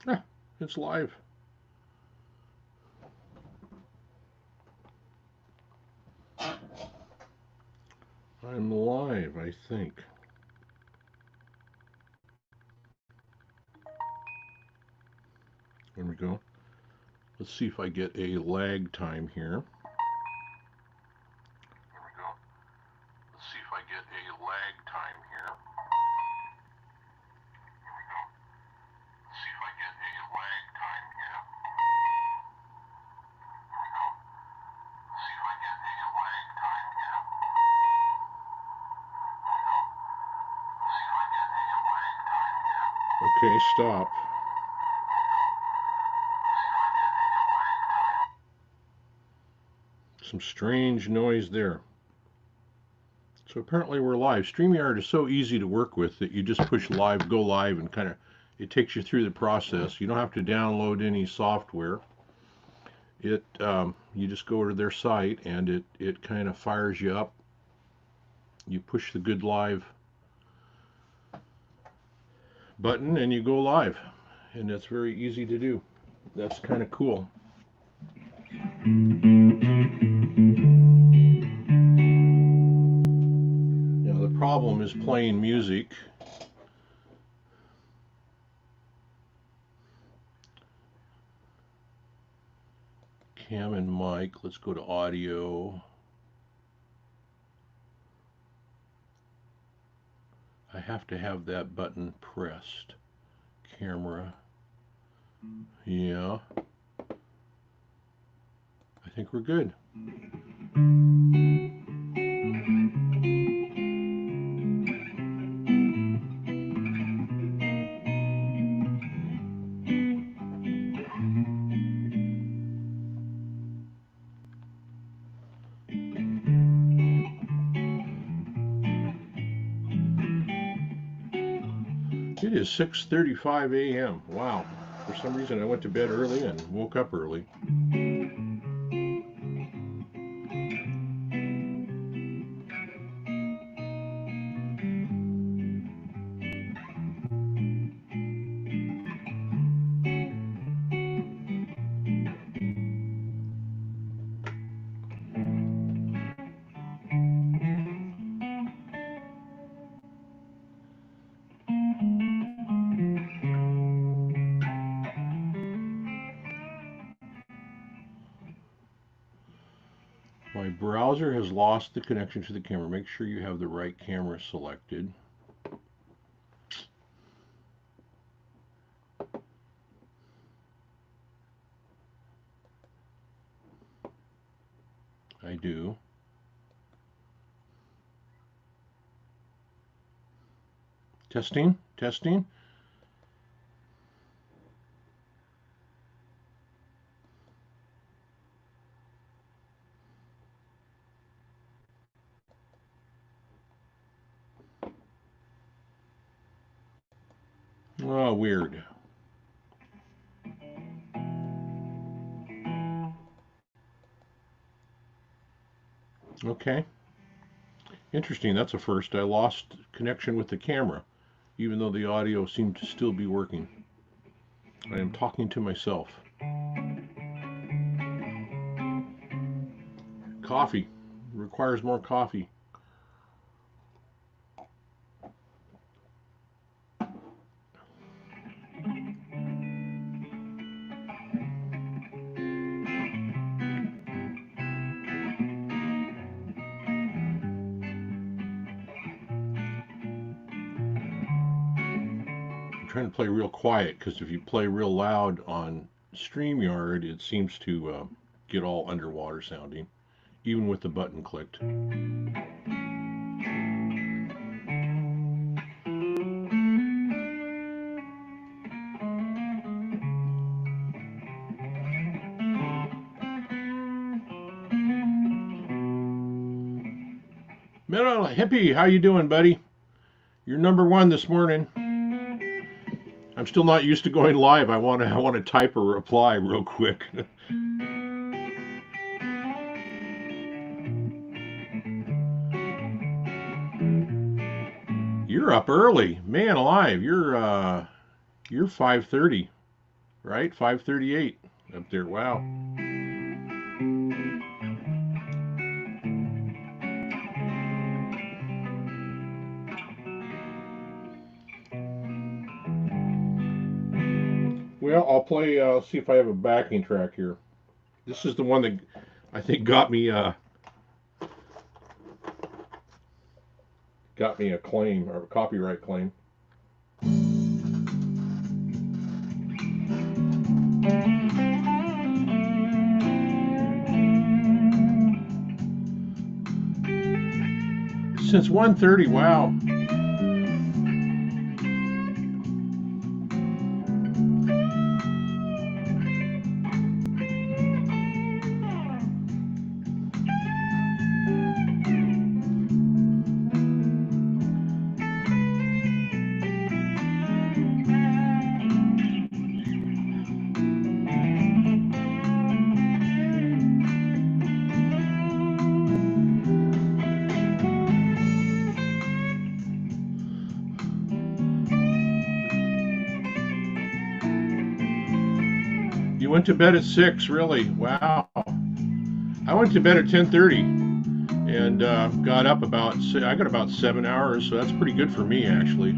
Ah, it's live. I'm live, I think. There we go. Let's see if I get a lag time here. There we go. Let's see if I get a lag time here. There we go. Let's see if I get a lag time here. There we go. Let's see if I get a lag time here. There we go. Let's see if I get a lag time here. Okay, stop. Some strange noise there. So apparently we're live. StreamYard is so easy to work with that you just push live, go live, and kind of it takes you through the process. You don't have to download any software. You just go to their site and it kind of fires you up. You push the good live button and you go live, and that's very easy to do. That's kind of cool. Now the problem is playing music. Cam and mic. Let's go to audio. I have to have that button pressed. Camera. Yeah. I think we're good. It is 6:35 a.m. Wow. For some reason I went to bed early and woke up early. My browser has lost the connection to the camera. Make sure you have the right camera selected. I do. Testing, testing. Oh, weird. Okay. Interesting. That's a first. I lost connection with the camera, even though the audio seemed to still be working. I am talking to myself. Coffee. Requires more coffee. I'm trying to play real quiet because if you play real loud on StreamYard, it seems to get all underwater sounding, even with the button clicked. Metal Hippie, how you doing, buddy? You're number one this morning. I'm still not used to going live. I want to type a reply real quick. You're up early, man alive. You're 5:30. right? 538 up there. Wow. Well, I'll play. See if I have a backing track here. This is the one that I think got me a claim or a copyright claim. Since 1:30. Wow. You went to bed at 6, really? Wow. I went to bed at 10:30 and got up I got about 7 hours, so that's pretty good for me, actually.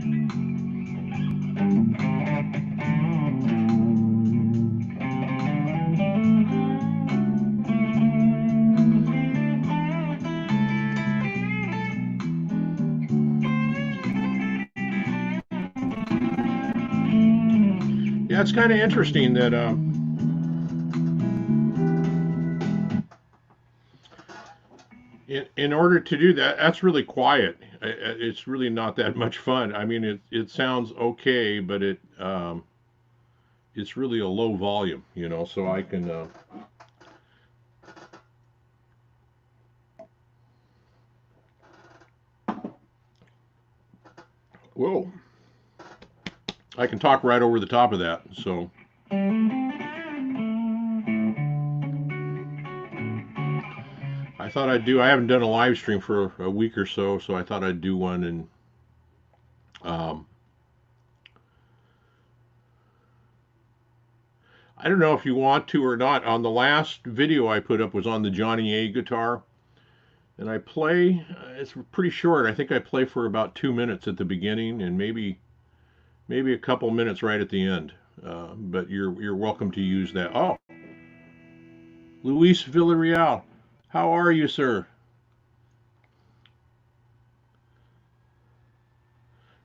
Yeah, it's kind of interesting that in order to do that, that's really quiet. It's really not that much fun. I mean, it sounds okay, but it's really a low volume, so I can. Whoa. I can talk right over the top of that. So I haven't done a live stream for a week or so I thought I'd do one. And um, I don't know if you want to or not. On the last video I put up was on the Johnny A guitar. And I play, it's pretty short. I think I play for about 2 minutes at the beginning and maybe a couple minutes right at the end. But you're welcome to use that. Oh, Luis Villarreal, how are you, sir?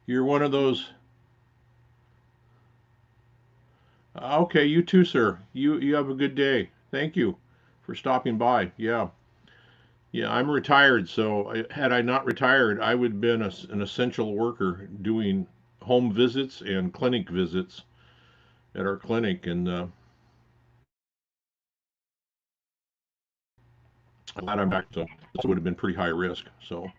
You're one of those. Okay, you too, sir. You have a good day. Thank you for stopping by. Yeah, yeah. I'm retired, so had I not retired, I would have been an essential worker doing home visits and clinic visits at our clinic, and I'm glad I'm back. So this would have been pretty high risk. So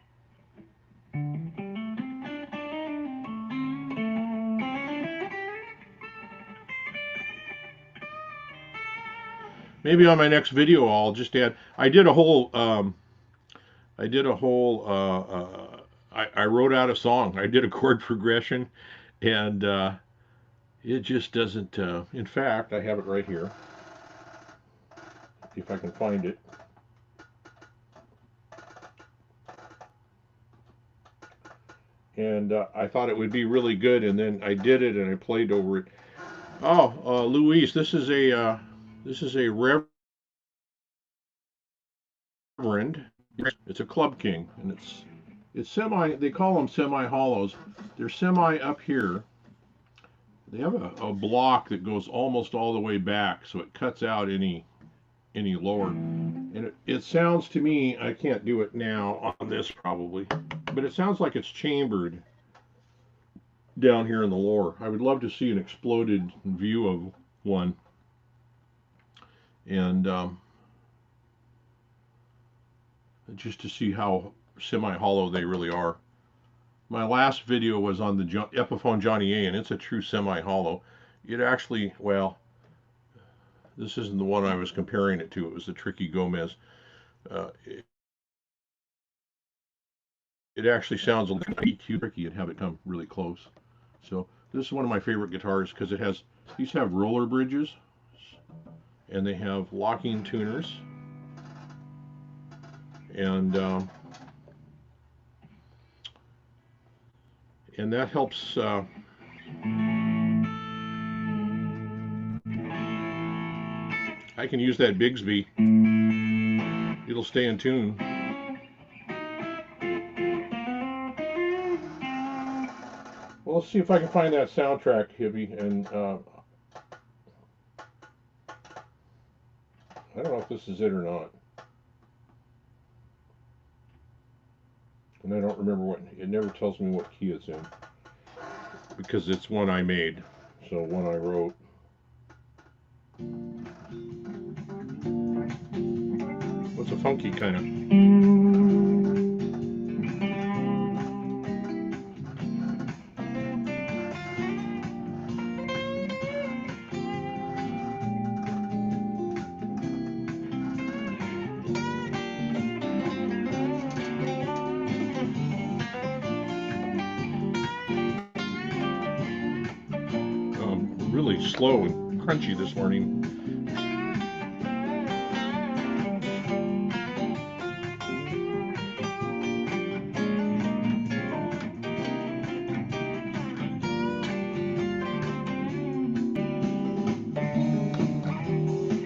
maybe on my next video, I'll just add. I did a whole. I wrote out a song. I did a chord progression, and it just doesn't. In fact, I have it right here. If I can find it. And I thought it would be really good, and then I did it, and I played over it. Oh, Luis, this is a Reverend. It's a Club King, and it's semi. They call them semi hollows. They're semi up here. They have a block that goes almost all the way back, so it cuts out any lower. And it sounds to me, I can't do it now on this probably, but it sounds like it's chambered down here in the lower. I would love to see an exploded view of one. And just to see how semi-hollow they really are. My last video was on the Epiphone Johnny A, and it's a true semi-hollow. It actually, well, this isn't the one I was comparing it to. It was the Tricky Gomez. It actually sounds a little EQ tricky and have it come really close. So This is one of my favorite guitars because it has, these have roller bridges and they have locking tuners, and that helps. I can use that Bigsby. It'll stay in tune. Well, let's see if I can find that soundtrack, Hibby, and I don't know if this is it or not. And I don't remember what, it never tells me what key it's in. Because it's one I made, so one I wrote. What's a funky kind of? Really slow and crunchy this morning.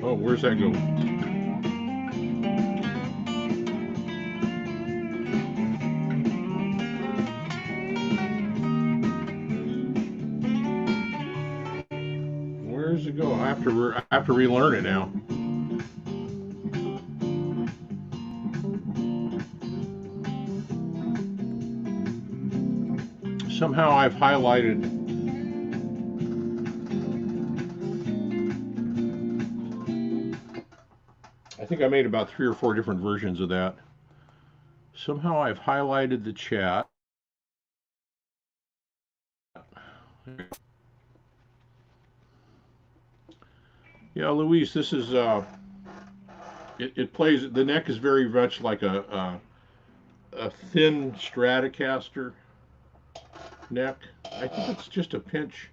Oh, where's that go? Where's it go? I have to relearn it now. Somehow I've highlighted. I think I made about 3 or 4 different versions of that. Somehow I've highlighted the chat. Yeah, Luis, this is it plays. The neck is very much like a thin Stratocaster neck. I think it's just a pinch.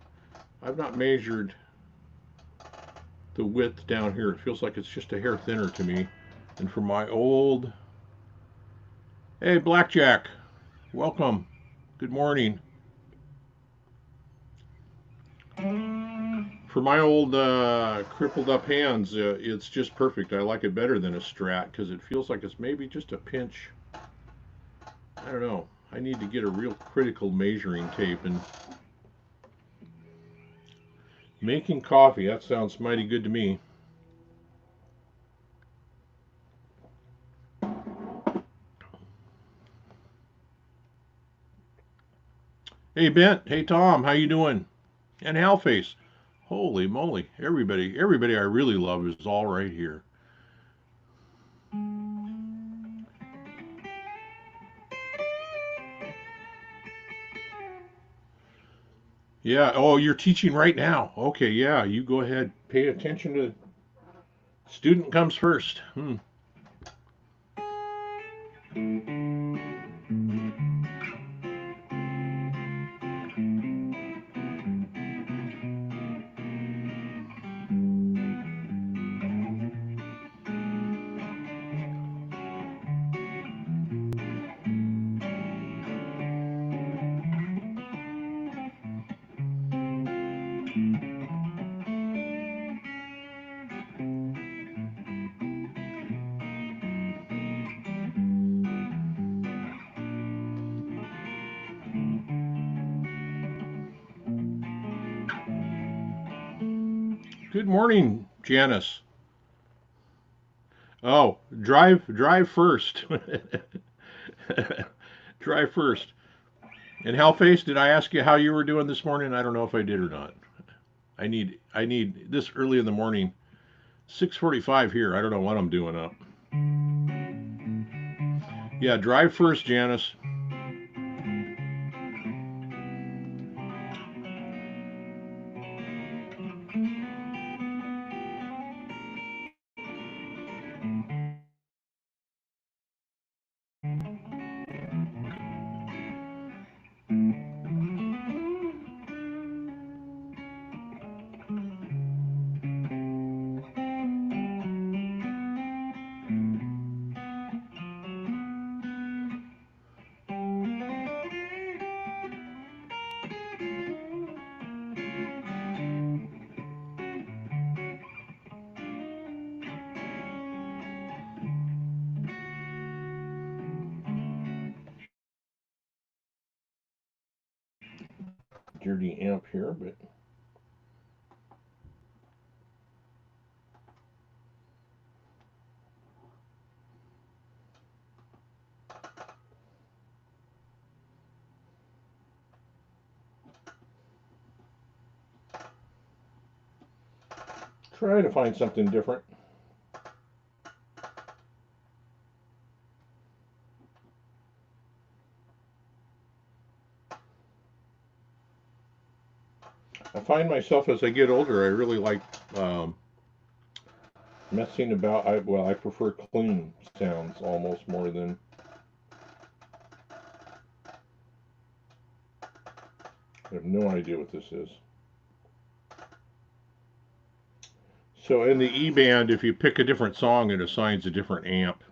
I've not measured the width down here. It feels like it's just a hair thinner to me. And for my old, hey Blackjack, welcome. Good morning. For my old crippled up hands, it's just perfect. I like it better than a Strat because it feels like it's maybe just a pinch. I don't know. I need to get a real critical measuring tape. And making coffee, that sounds mighty good to me. Hey Bent, hey Tom, how you doing? And Halface. Holy moly, everybody I really love is all right here. Yeah, oh, you're teaching right now. Okay, yeah, you go ahead. Pay attention to student comes first. Good morning, Janice. Oh, drive first. Drive first. And Hellface, did I ask you how you were doing this morning? I don't know if I did or not. I need this early in the morning. 6:45 here. I don't know what I'm doing up. Yeah, drive first, Janice. dirty amp here, but try to find something different. I find myself as I get older, I really like messing about. I prefer clean sounds almost more than. I have no idea what this is. So in the E band, if you pick a different song, it assigns a different amp.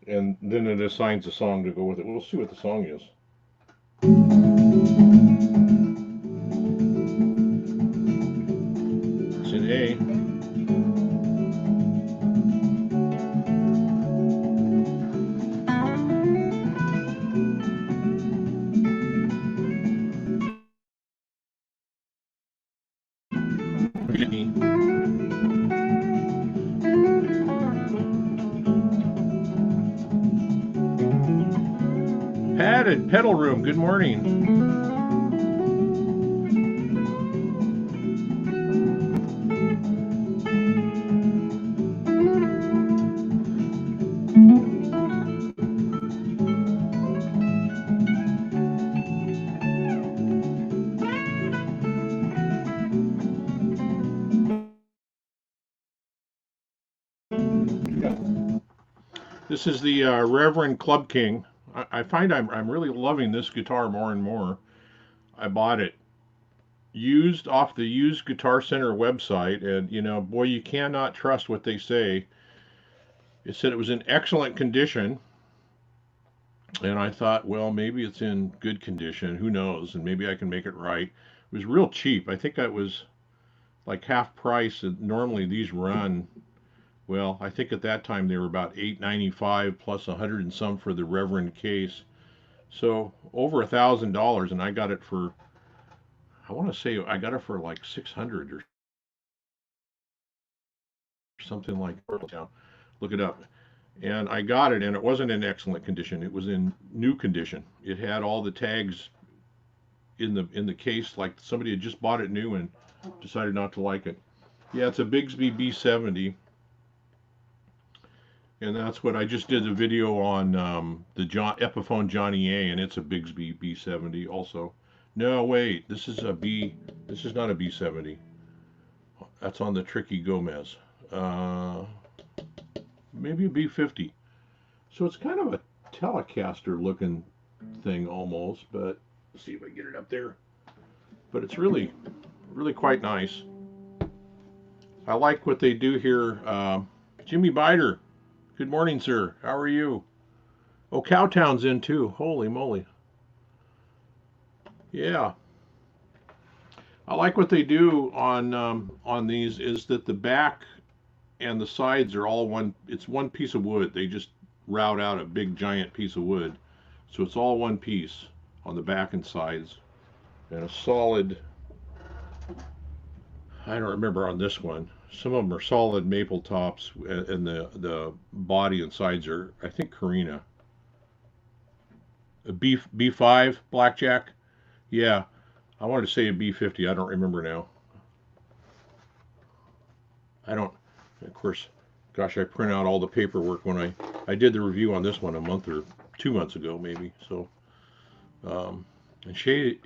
And then it assigns a song to go with it. We'll see what the song is. It's an A. Padded pedal room, good morning. This is the Reverend Club King. I find I'm really loving this guitar more and more. I bought it used off the Used Guitar Center website, and you know, boy, you cannot trust what they say. It said it was in excellent condition, and I thought, well, maybe it's in good condition. Who knows? And maybe I can make it right. It was real cheap. I think it was like half price. And normally these run, well, I think at that time they were about $8.95 plus 100 and some for the Reverend case. So over $1,000, and I got it for, I want to say I got it for like 600 or something like that. Look it up. And I got it, and it wasn't in excellent condition. It was in new condition. It had all the tags in the case, like somebody had just bought it new and decided not to like it. Yeah, it's a Bigsby B70, and that's what I just did a video on the Epiphone Johnny A, and it's a Bigsby B70 also. No, wait, this is a B. This is not a B70. That's on the Tricky Gomez. Maybe a B50. So it's kind of a Telecaster looking thing almost, but let's see if I can get it up there. But it's really, really quite nice. I like what they do here. Jimmy Bider, good morning, sir. How are you? Oh, Cowtown's in too. Holy moly. Yeah. I like what they do on these is that the back and the sides are all one. It's one piece of wood. They just route out a big giant piece of wood, so it's all one piece on the back and sides, and a solid. I don't remember on this one. Some of them are solid maple tops, and the body and sides are, I think, Carina. A B5 blackjack. Yeah, I wanted to say a B50. I don't remember now. I don't. Of course, gosh, I print out all the paperwork when I did the review on this one a month or 2 months ago, maybe. So, and Shay,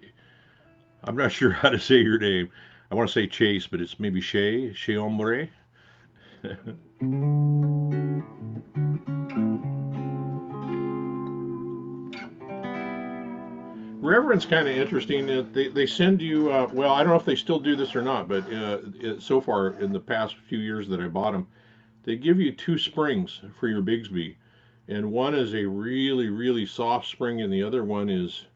I'm not sure how to say your name. I want to say Chase, but it's maybe Shay Hombre. Reverend's kind of interesting. They send you, well, I don't know if they still do this or not, but so far in the past few years that I bought them, they give you two springs for your Bigsby. And one is a really, really soft spring, and the other one is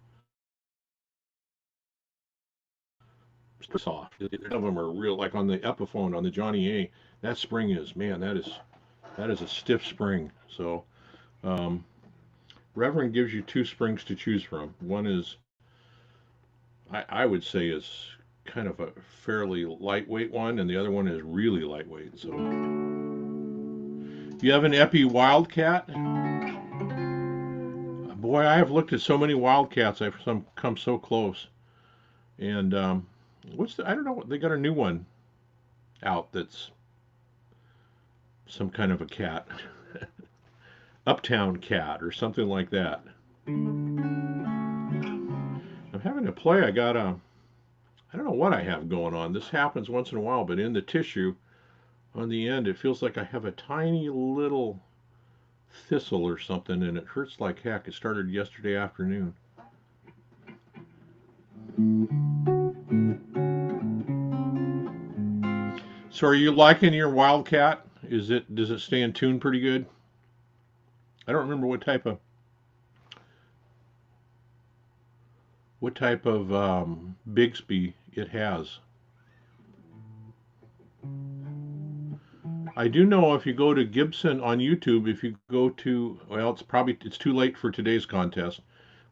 soft. None of them are real, like on the Epiphone, on the Johnny A. That spring is, man, that is a stiff spring. So, um, Reverend gives you two springs to choose from. One is, I would say, is kind of a fairly lightweight one, and the other one is really lightweight. So, you have an Epi Wildcat? Boy, I have looked at so many Wildcats. I've come so close. And I don't know. They got a new one out that's some kind of a cat, Uptown Cat or something like that. I'm having to play. I don't know what I have going on. This happens once in a while, but in the tissue on the end, it feels like I have a tiny little thistle or something, and it hurts like heck. It started yesterday afternoon. So, are you liking your Wildcat? Does it stay in tune pretty good? I don't remember what type of Bigsby it has. I do know if you go to Gibson on YouTube, if you go to, well, it's too late for today's contest,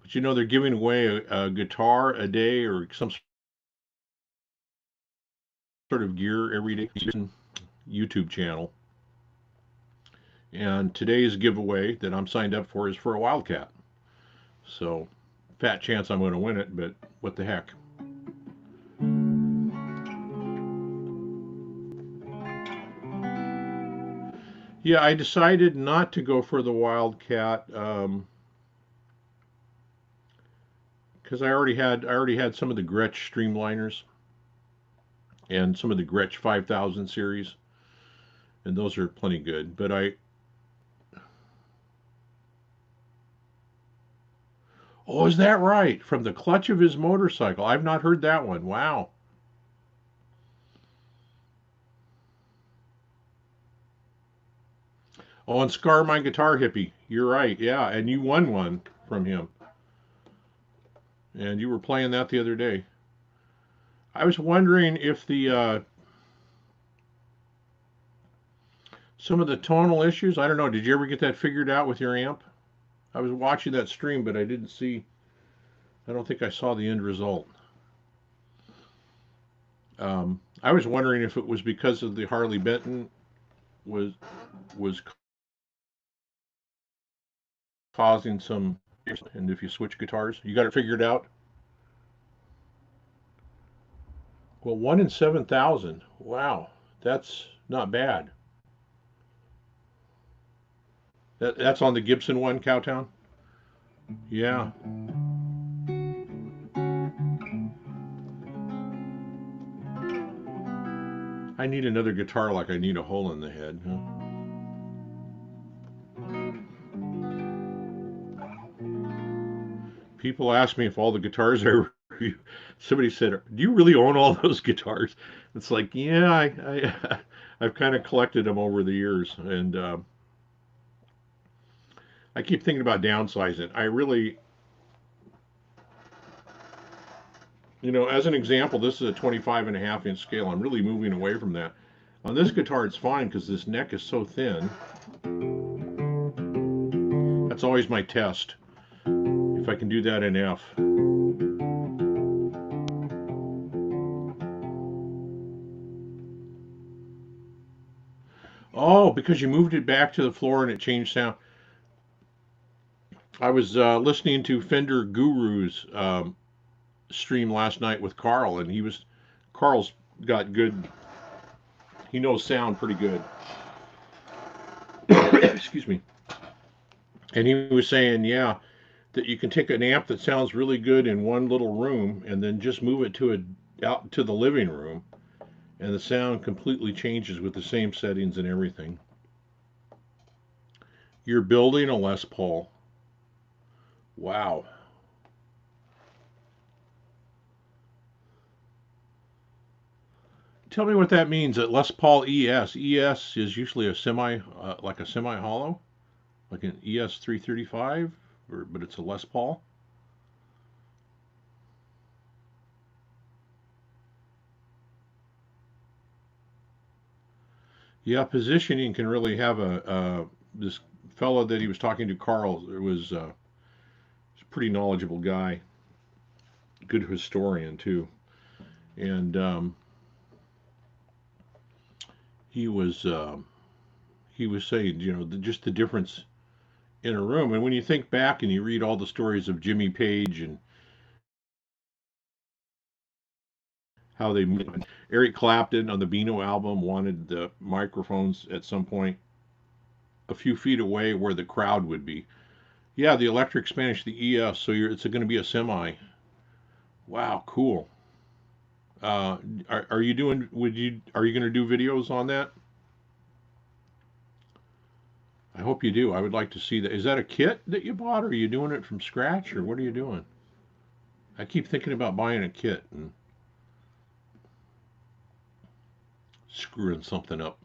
but they're giving away a guitar a day or some sort of gear every day. YouTube channel. And today's giveaway that I'm signed up for is for a Wildcat. So, fat chance I'm going to win it, but what the heck. Yeah, I decided not to go for the Wildcat because I already had some of the Gretsch Streamliners and some of the Gretsch 5000 series, and those are plenty good. But oh, is that right? From the clutch of his motorcycle. I've not heard that one. Wow. Oh, and Scar My Guitar Hippie. You're right. Yeah, and you won one from him. And you were playing that the other day. I was wondering if the some of the tonal issues, I don't know, did you ever get that figured out with your amp? I was watching that stream, but I don't think I saw the end result. I was wondering if it was because of the Harley Benton was causing some, and if you switch guitars, you got it figured out. Well, 1 in 7,000. Wow, that's not bad. That's on the Gibson one, Cowtown. Yeah, I need another guitar like I need a hole in the head. Huh? People ask me if all the guitars I review. Somebody said, "Do you really own all those guitars?" It's like, yeah, I've kind of collected them over the years, and I keep thinking about downsizing. I really, as an example, this is a 25.5 inch scale. I'm really moving away from that. On this guitar, it's fine because this neck is so thin. That's always my test. If I can do that in F. Oh, because you moved it back to the floor and it changed sound. I was listening to Fender Guru's stream last night with Carl, and Carl's got good. He knows sound pretty good. Excuse me. And he was saying, yeah, that you can take an amp that sounds really good in one little room and then just move it out to the living room, and the sound completely changes with the same settings and everything. You're building a Les Paul. Wow. Tell me what that means. At Les Paul ES. ES is usually a semi, like a semi hollow, like an ES 335, but it's a Les Paul. Yeah, positioning can really have a this fellow that he was talking to, Carl, was a pretty knowledgeable guy, good historian too, and he was uh, he was saying, just the difference in a room. And when you think back and you read all the stories of Jimmy Page and how they, Eric Clapton on the Beano album wanted the microphones at some point a few feet away where the crowd would be. Yeah, the electric Spanish, the ES. So it's going to be a semi. Wow, cool. Are you doing? Are you going to do videos on that? I hope you do. I would like to see that. Is that a kit that you bought, or are you doing it from scratch, or what are you doing? I keep thinking about buying a kit and screwing something up.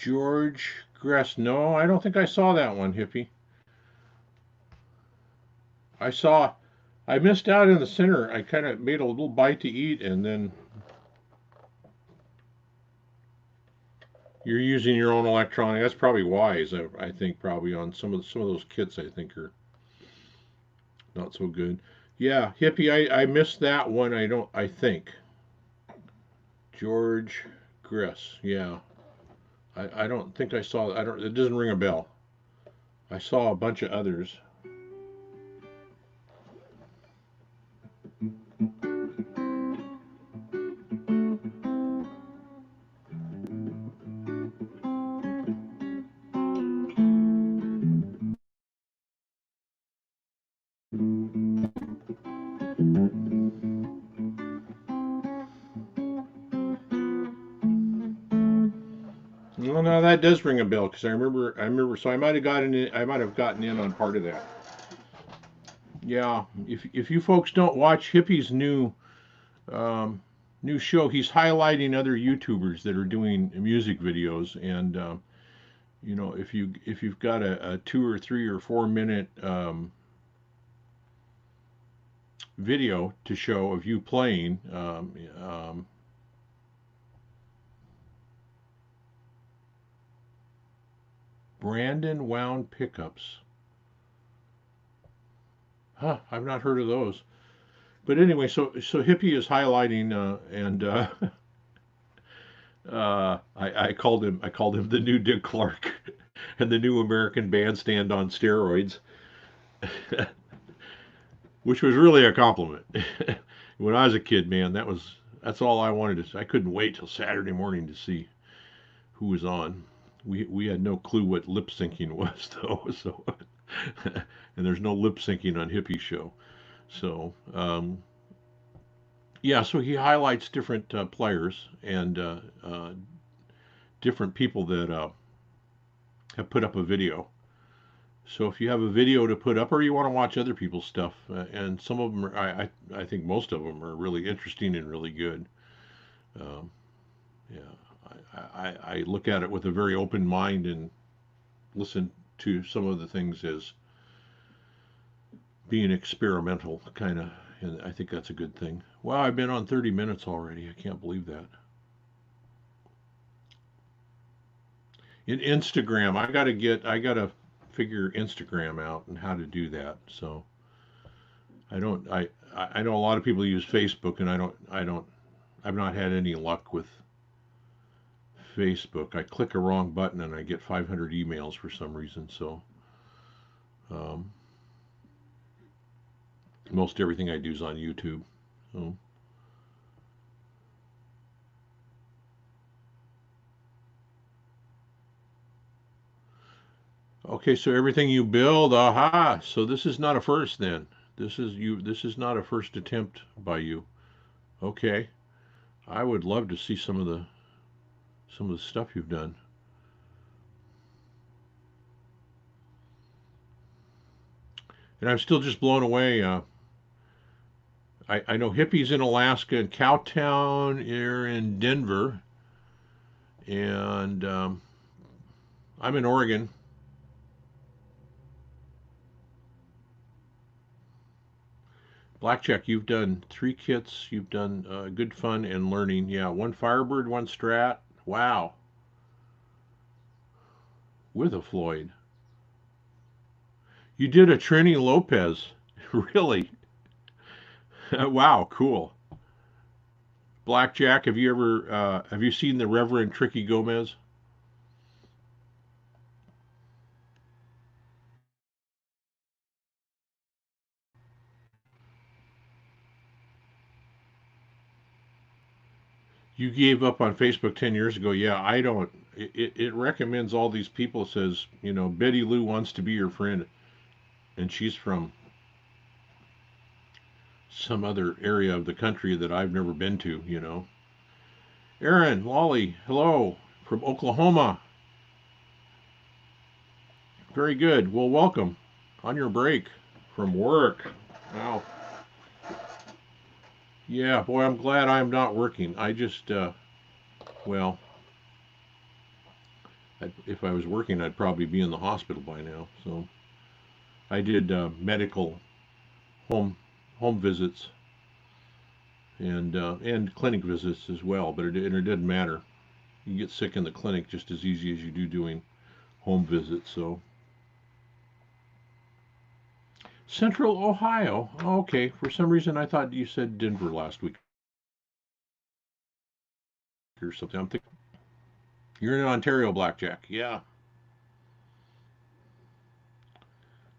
George Gress. No, I don't think I saw that one, Hippie. I saw. I missed out in the center. I kind of made a little bite to eat, and then you're using your own electronic. That's probably wise. I think probably on some of those kits. I think are not so good. Yeah, Hippie. I missed that one. I don't. I think George Gress. Yeah. I don't think I saw. I don't. It doesn't ring a bell. I saw a bunch of others. Well, no, that does ring a bell because I remember. I remember. So I might have gotten in. I might have gotten in on part of that. Yeah. If you folks don't watch Hippie's um, new show, he's highlighting other YouTubers that are doing music videos, and if you've got a 2 or 3 or 4 minute video to show of you playing, Brandon wound pickups. Huh, I've not heard of those. But anyway, so Hippie is highlighting, and I called him the new Dick Clark and the new American Bandstand on steroids, which was really a compliment. When I was a kid, man, that's all I wanted to. I couldn't wait till Saturday morning to see who was on. We had no clue what lip syncing was though, so and there's no lip syncing on Hippie Show. So yeah, so he highlights different players and different people that have put up a video. So if you have a video to put up, or you want to watch other people's stuff, and some of them are, I think most of them are really interesting and really good. Um, yeah, I look at it with a very open mind and listen to some of the things as being experimental, kind of, and I think that's a good thing. Wow, I've been on 30 minutes already. I can't believe that. In Instagram, I gotta figure Instagram out and how to do that. So I don't, I know a lot of people use Facebook, and I've not had any luck with Facebook. I click a wrong button and I get 500 emails for some reason. So um, most everything I do is on YouTube. So, okay, so everything you build, aha. So this is not a first then. This is not a first attempt by you. Okay. I would love to see some of the stuff you've done. And I'm still just blown away. I know hippies in Alaska and Cowtown here in Denver, and I'm in Oregon. Blackjack, you've done 3 kits. You've done good fun and learning. Yeah, one Firebird, one Strat. Wow, with a Floyd. You did a Trini Lopez. Really? Wow, cool. Blackjack, have you seen the Reverend Tricky Gomez? You gave up on Facebook 10 years ago. Yeah, I don't. It recommends all these people. Says, Betty Lou wants to be your friend, and she's from some other area of the country that I've never been to. Aaron, Lolly, hello from Oklahoma. Very good. Well, welcome on your break from work. Wow. Yeah, boy, I'm glad I'm not working. I just, well, if I was working, I'd probably be in the hospital by now. So I did medical home home visits and clinic visits as well. But it didn't matter. You get sick in the clinic just as easy as you do doing home visits. So Central Ohio. Okay, for some reason I thought you said Denver last week or something. I'm thinking you're in Ontario, Blackjack. Yeah.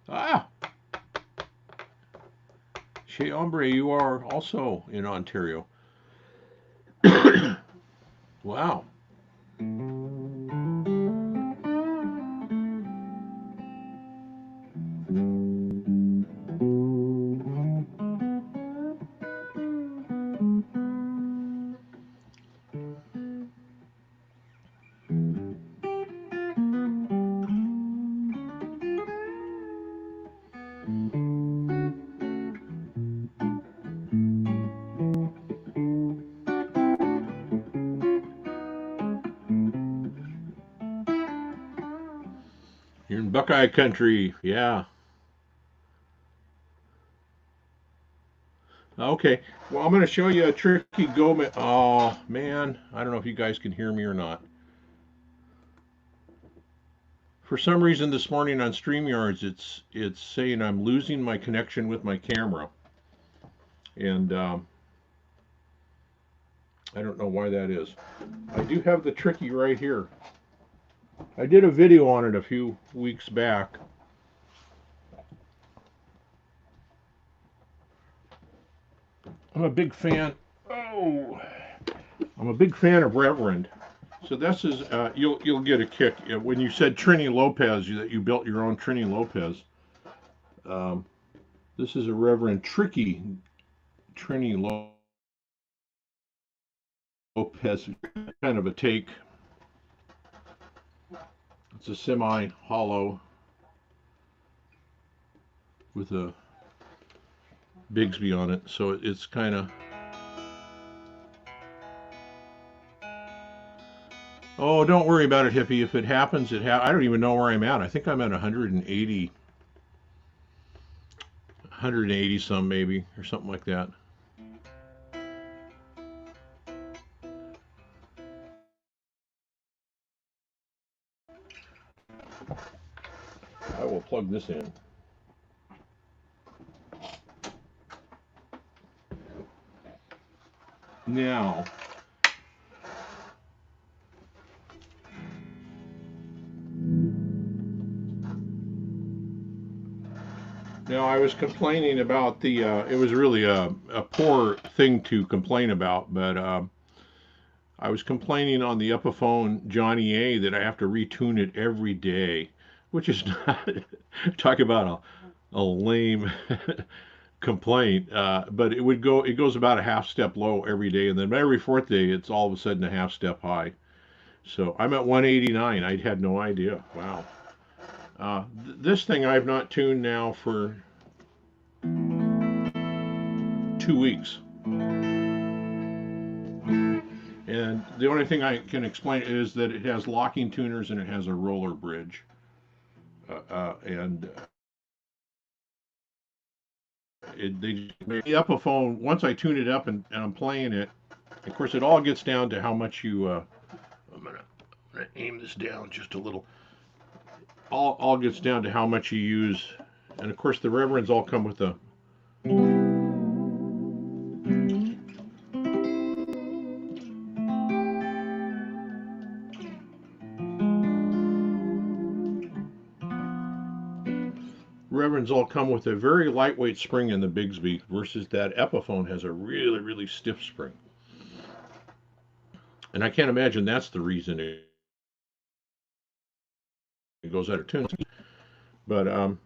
Ah, Chez Ombre, you are also in Ontario. Wow. You're in Buckeye country. Yeah. Okay. Well, I'm going to show you a tricky go. Oh, man. I don't know if you guys can hear me or not. For some reason this morning on StreamYards, it's saying I'm losing my connection with my camera. And I don't know why that is. I do have the tricky right here. I did a video on it a few weeks back. I'm a big fan. Oh, I'm a big fan of Reverend. So this is you'll get a kick when you said Trini Lopez that you built your own Trini Lopez. Um, this is a Reverend Tricky Trini Lopez, kind of a take. It's a semi-hollow with a Bigsby on it, so it's kind of. Oh, don't worry about it, hippie. If it happens, I don't even know where I'm at. I think I'm at 180, 180 some maybe, or something like that. plug this in. Now, I was complaining about the, it was really a poor thing to complain about, but I was complaining on the Epiphone Johnny A that I have to retune it every day, which is not, talk about a lame complaint, but it goes about a half step low every day, and then every fourth day it's all of a sudden a half step high. So I'm at 189. I had no idea. Wow. This thing I've not tuned now for 2 weeks. And the only thing I can explain is that it has locking tuners and it has a roller bridge. And the Epiphone, once I tune it up and I'm playing it, of course, it all gets down to how much you. I'm gonna aim this down just a little. All gets down to how much you use, and of course, the Reverends all come with a. Reverends all come with a very lightweight spring in the Bigsby versus that Epiphone has a really, really stiff spring. And I can't imagine that's the reason it goes out of tune. But and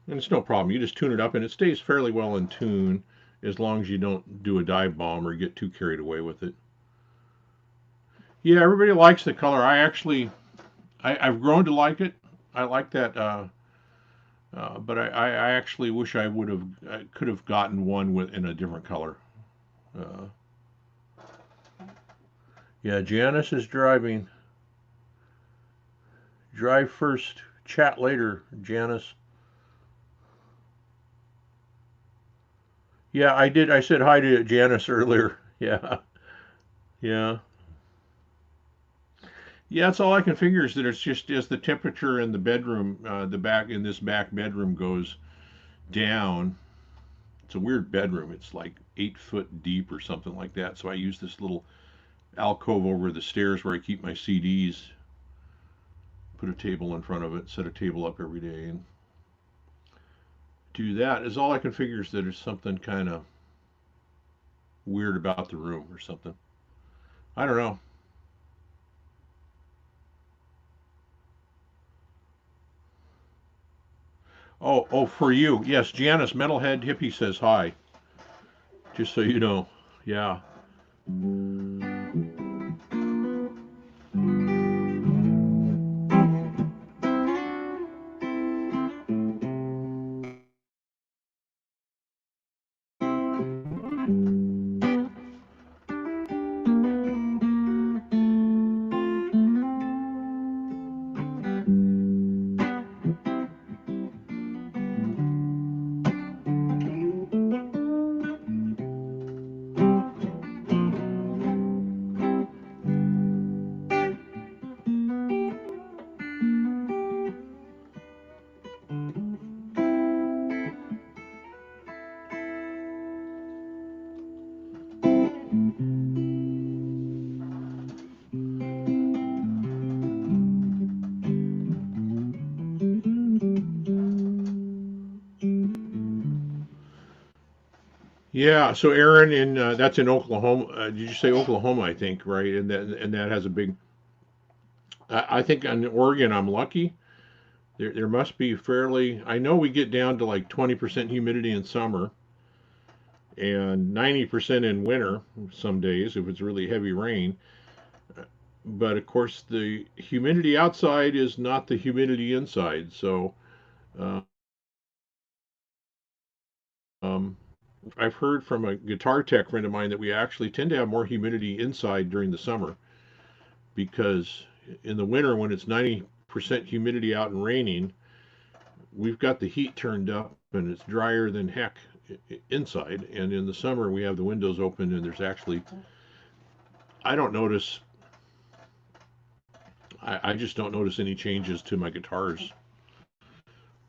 it's no problem. You just tune it up and it stays fairly well in tune as long as you don't do a dive bomb or get too carried away with it. Yeah, everybody likes the color. I've grown to like it. I like that, but I actually wish I could have gotten one in a different color. Uh, yeah, Janice is driving. Drive first, chat later, Janice. Yeah, I did. I said hi to Janice earlier. Yeah, yeah. Yeah, that's all I can figure is that it's just as the temperature in the bedroom, this back bedroom goes down. It's a weird bedroom. It's like 8 foot deep or something like that. So I use this little alcove over the stairs where I keep my CDs. Put a table in front of it, set a table up every day, and do that. Is all I can figure is that there's something kind of weird about the room or something. I don't know. Oh, for you. Yes, Janice, Metalhead Hippie says hi. Just so you know. Yeah. Yeah, so Aaron, in that's in Oklahoma. Did you say Oklahoma? I think right, and that has a big. I think in Oregon, I'm lucky. There must be fairly. I know we get down to like 20% humidity in summer and 90% in winter some days if it's really heavy rain. But of course, the humidity outside is not the humidity inside. So uh, um, I've heard from a guitar tech friend of mine that we actually tend to have more humidity inside during the summer because in the winter when it's 90% humidity out and raining, we've got the heat turned up and it's drier than heck inside. And in the summer we have the windows open and there's actually I don't notice I just don't notice any changes to my guitars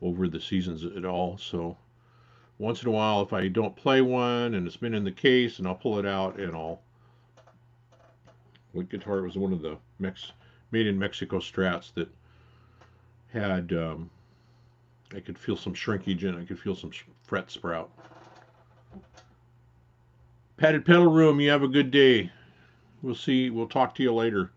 over the seasons at all. So once in a while, if I don't play one and it's been in the case, and I'll pull it out and I'll. What guitar? It was one of the made in Mexico Strats that had. I could feel some shrinkage and I could feel some fret sprout. Padded Pedal Room, you have a good day. We'll see. We'll talk to you later.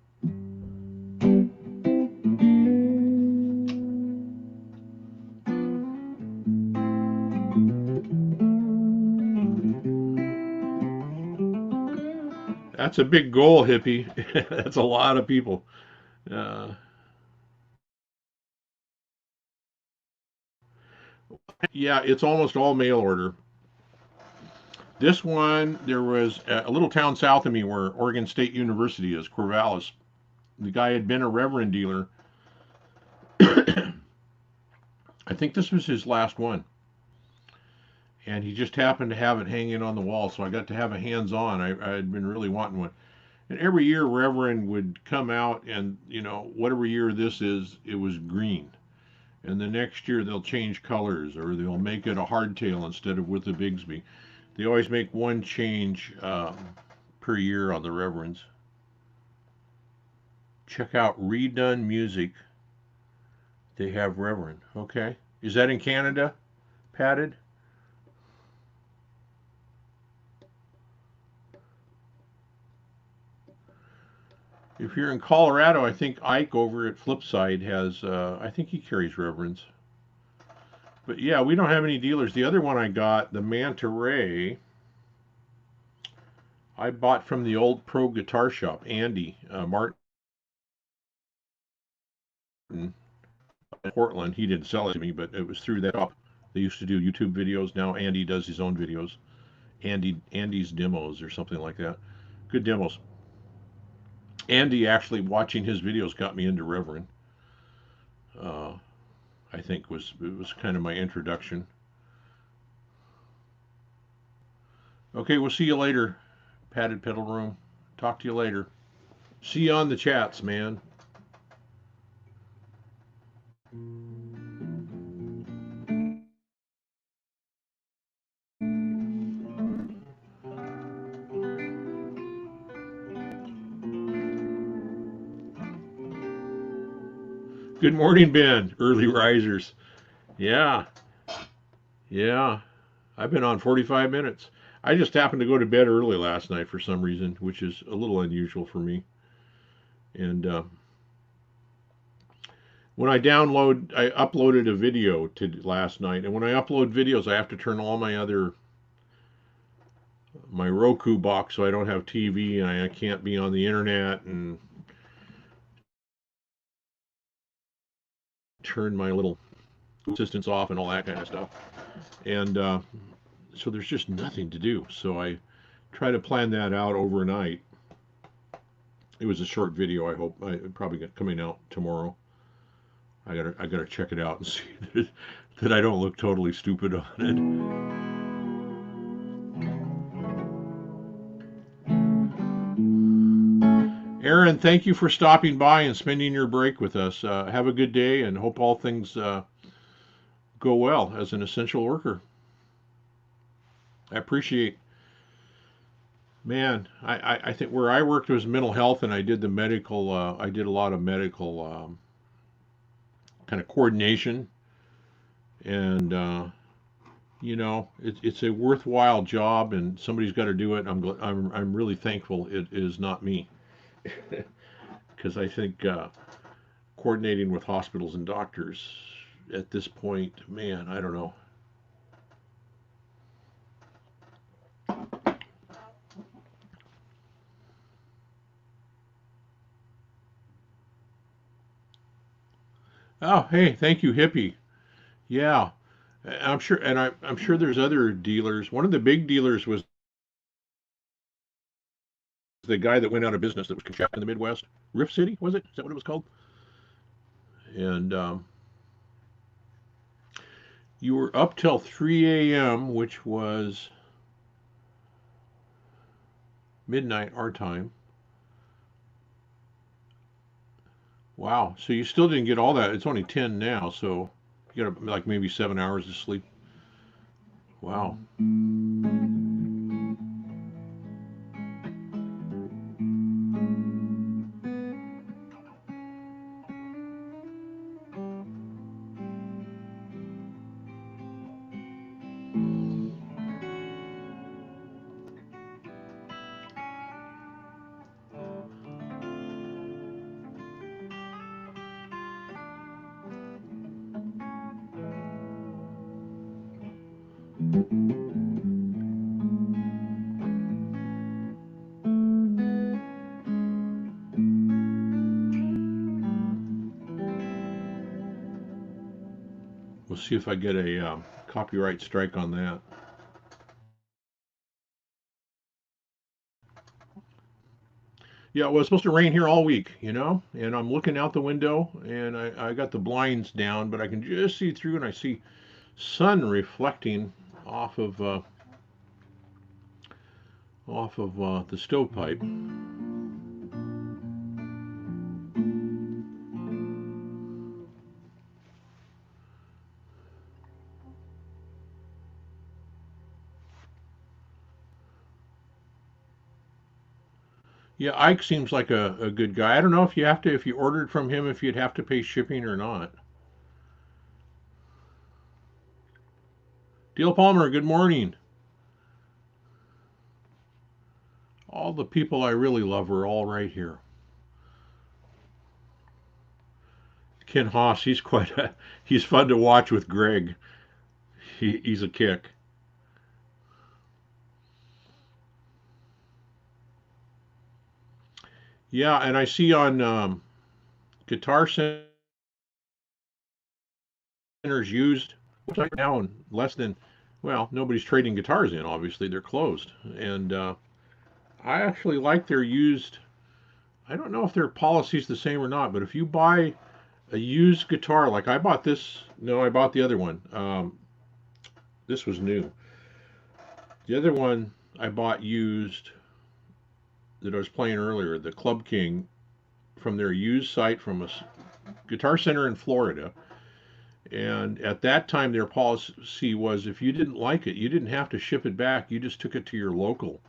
That's a big goal, hippie. That's a lot of people. Uh, yeah, it's almost all mail order. This one, there was a little town south of me where Oregon State University is, Corvallis. The guy had been a Reverend dealer. I think this was his last one. And he just happened to have it hanging on the wall, so I got to have a hands-on. I had been really wanting one. And every year, Reverend would come out, and whatever year this is, it was green. And the next year they'll change colors, or they'll make it a hardtail instead of with the Bigsby. They always make one change per year on the Reverends. Check out Redone Music. They have Reverend. Okay. Is that in Canada? Padded? If you're in Colorado, I think Ike over at Flipside has, I think he carries Reverends. But yeah, we don't have any dealers. The other one I got, the Manta Ray, I bought from the old Pro Guitar Shop, Andy Martin in Portland. He didn't sell it to me, but it was through that shop. They used to do YouTube videos. Now Andy does his own videos. Andy's demos or something like that. Good demos. Andy actually watching his videos got me into Reverend. Uh, I think it was kind of my introduction. Okay, we'll see you later, Padded Pedal Room. Talk to you later. See you on the chats, man. Good morning, Ben. Early risers. Yeah, yeah. I've been on 45 minutes. I just happened to go to bed early last night for some reason, which is a little unusual for me. And when I uploaded a video to last night, and when I upload videos, I have to turn all my Roku box so I don't have TV and I can't be on the internet and turn my little assistants off and all that kind of stuff. And so there's just nothing to do. So I try to plan that out overnight. It was a short video. I hope I probably got coming out tomorrow. I gotta check it out and see that I don't look totally stupid on it. Aaron, thank you for stopping by and spending your break with us. Have a good day and hope all things go well as an essential worker. I appreciate. Man, I think where I worked was mental health, and I did the medical. I did a lot of medical kind of coordination, and it's a worthwhile job, and somebody's got to do it. I'm really thankful it is not me, because I think coordinating with hospitals and doctors at this point, man, I don't know. Oh, hey, thank you, hippie. Yeah, I'm sure, and I'm sure there's other dealers. One of the big dealers was the guy that went out of business that was in the Midwest. Rift City, was it? Is that what it was called? And you were up till 3 a.m., which was midnight our time. Wow. So you still didn't get all that. It's only 10 now, so You got like maybe 7 hours of sleep. Wow. We'll see if I get a copyright strike on that. Yeah, well, it's supposed to rain here all week, and I'm looking out the window and I got the blinds down, but I can just see through and I see sun reflecting off of the stovepipe. Yeah, Ike seems like a good guy. I don't know if you ordered from him, if you'd have to pay shipping or not. Dale Palmer, good morning. All the people I really love are all right here. Ken Haas, he's fun to watch with Greg. He's a kick. Yeah, and I see on Guitar Center's used right now in less than, well, nobody's trading guitars in. Obviously, they're closed, and I actually like their used. I don't know if their policy's the same or not, but if you buy a used guitar, like I bought this, no, I bought the other one. This was new. The other one I bought used that I was playing earlier, the Club King, from their used site from a Guitar Center in Florida. And at that time, their policy was if you didn't like it, you didn't have to ship it back. You just took it to your local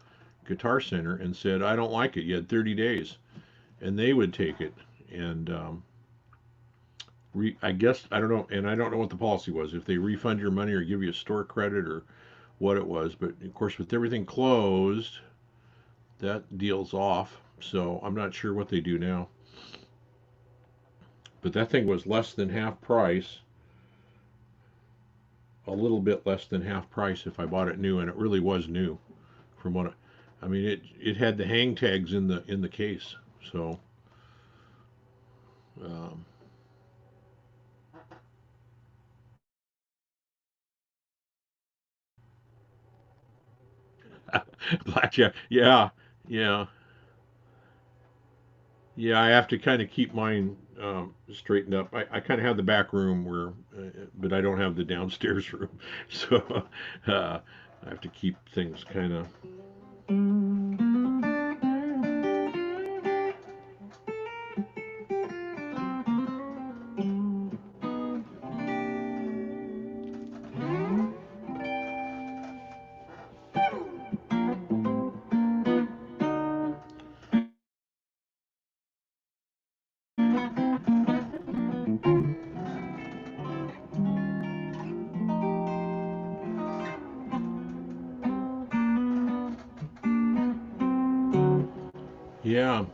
Guitar Center and said, I don't like it. You had 30 days. And they would take it. And I guess, I don't know, and I don't know what the policy was, if they refund your money or give you a store credit or what it was. But of course, with everything closed, that deal's off. So I'm not sure what they do now. But that thing was less than half price, a little bit less than half price if I bought it new, and it really was new. From what I mean, it had the hang tags in the case. So um, blackjack, yeah, yeah, yeah. I have to kind of keep mine straightened up. I kind of have the back room but I don't have the downstairs room, so I have to keep things kind of. Yeah,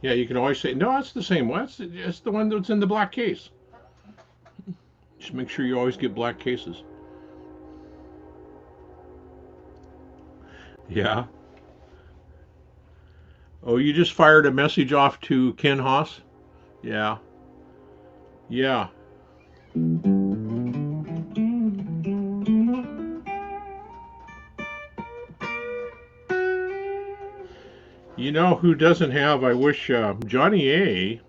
yeah. You can always say no. It's the same one. It's the one that's in the black case. Just make sure you always get black cases. Yeah. Oh, you just fired a message off to Ken Haas? Yeah. Yeah. You know who doesn't have? I wish Johnny A.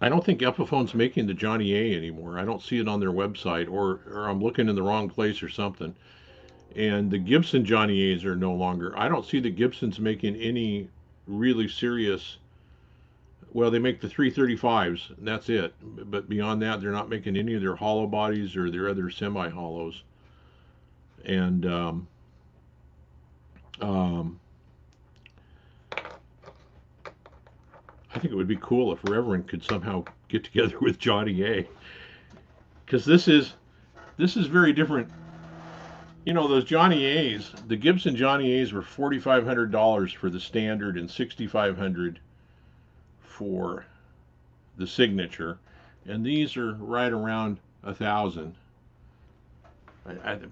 I don't think Epiphone's making the Johnny A anymore. I don't see it on their website, or I'm looking in the wrong place or something. And the Gibson Johnny A's are no longer. I don't see the Gibson's making any really serious Well, they make the 335s, and that's it. But beyond that, they're not making any of their hollow bodies or their other semi-hollows. And um, I think it would be cool if Reverend could somehow get together with Johnny A. Because this is very different. You know, those Johnny A's, the Gibson Johnny A's were $4,500 for the standard and $6,500 for the signature, and these are right around 1,000.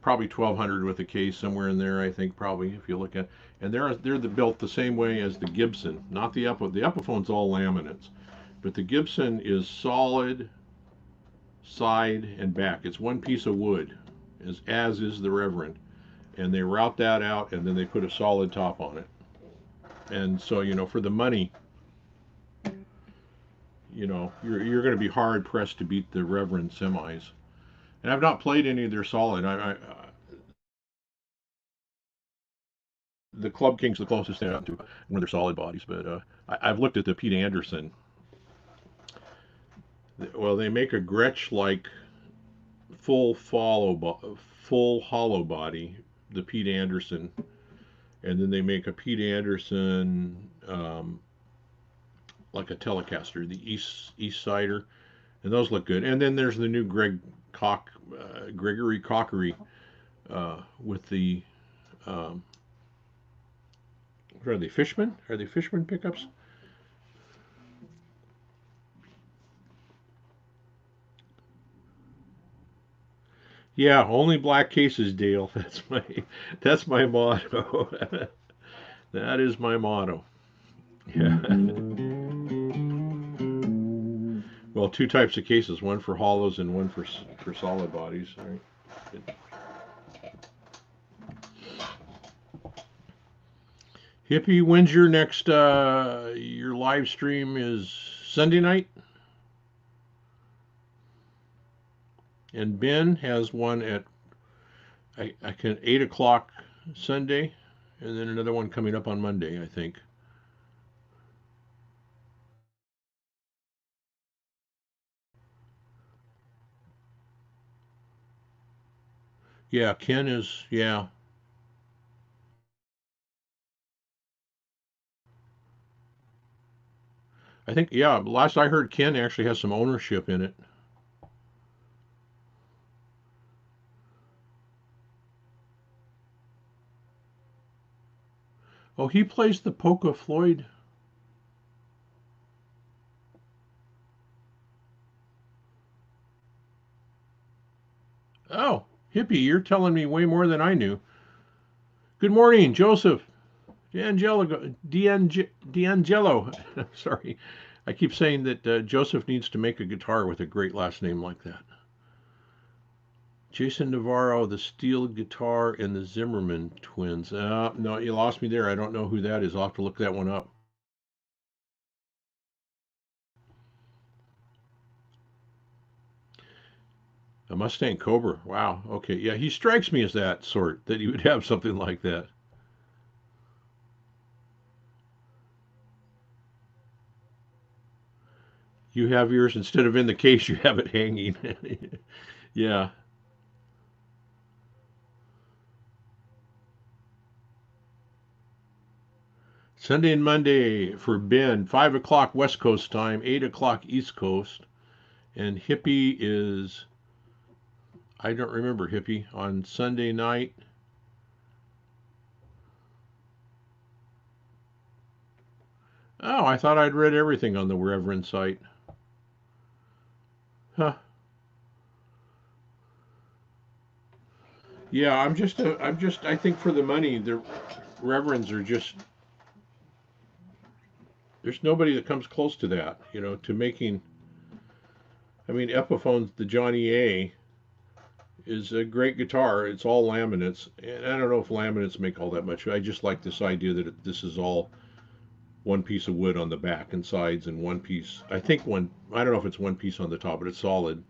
Probably 1,200 with a case somewhere in there. I think probably if you look at, and they're built the same way as the Gibson, not the Epi. The Epiphone's all laminates, but the Gibson is solid side and back. It's one piece of wood, as is the Reverend, and they route that out, and then they put a solid top on it. And so, you know, for the money, you know, you're going to be hard pressed to beat the Reverend semis. And I've not played any of their solid. The Club King's the closest thing to one of their solid bodies, but I've looked at the Pete Anderson. Well, they make a Gretsch-like full hollow body, the Pete Anderson, and then they make a Pete Anderson like a Telecaster, the East Sider, and those look good. And then there's the new Gregory Cockery with the what are they, Fishman? Are they Fishman pickups? Yeah, only black cases, Dale. That's my motto. That is my motto. Yeah. Well, two types of cases, one for hollows and one for solid bodies. Right? Hippie, when's your next your live stream? Is Sunday night? And Ben has one at I can 8 o'clock Sunday, and then another one coming up on Monday, I think. Yeah, Ken is, yeah. I think, yeah, last I heard, Ken actually has some ownership in it. Oh, he plays the Polka Floyd. Oh, Hippie, you're telling me way more than I knew. Good morning, Joseph. D'Angelo. Sorry. I keep saying that Joseph needs to make a guitar with a great last name like that. Jason Navarro, the steel guitar, and the Zimmerman twins. No, you lost me there. I don't know who that is. I'll have to look that one up. A Mustang Cobra. Wow. Okay. Yeah, he strikes me as that sort, that he would have something like that. You have yours instead of in the case, you have it hanging. Yeah. Sunday and Monday for Ben, 5 o'clock West Coast time, 8 o'clock East Coast. And Hippie is, I don't remember Hippie, on Sunday night. Oh, I thought I'd read everything on the Reverend site. Huh. Yeah, I think for the money, the Reverends are just, there's nobody that comes close to that, you know, to making, I mean, Epiphone's, the Johnny A, is a great guitar. It's all laminates, and I don't know if laminates make all that much. I just like this idea that this is all one piece of wood on the back and sides, and one piece. I think one. I don't know if it's one piece on the top, but it's solid.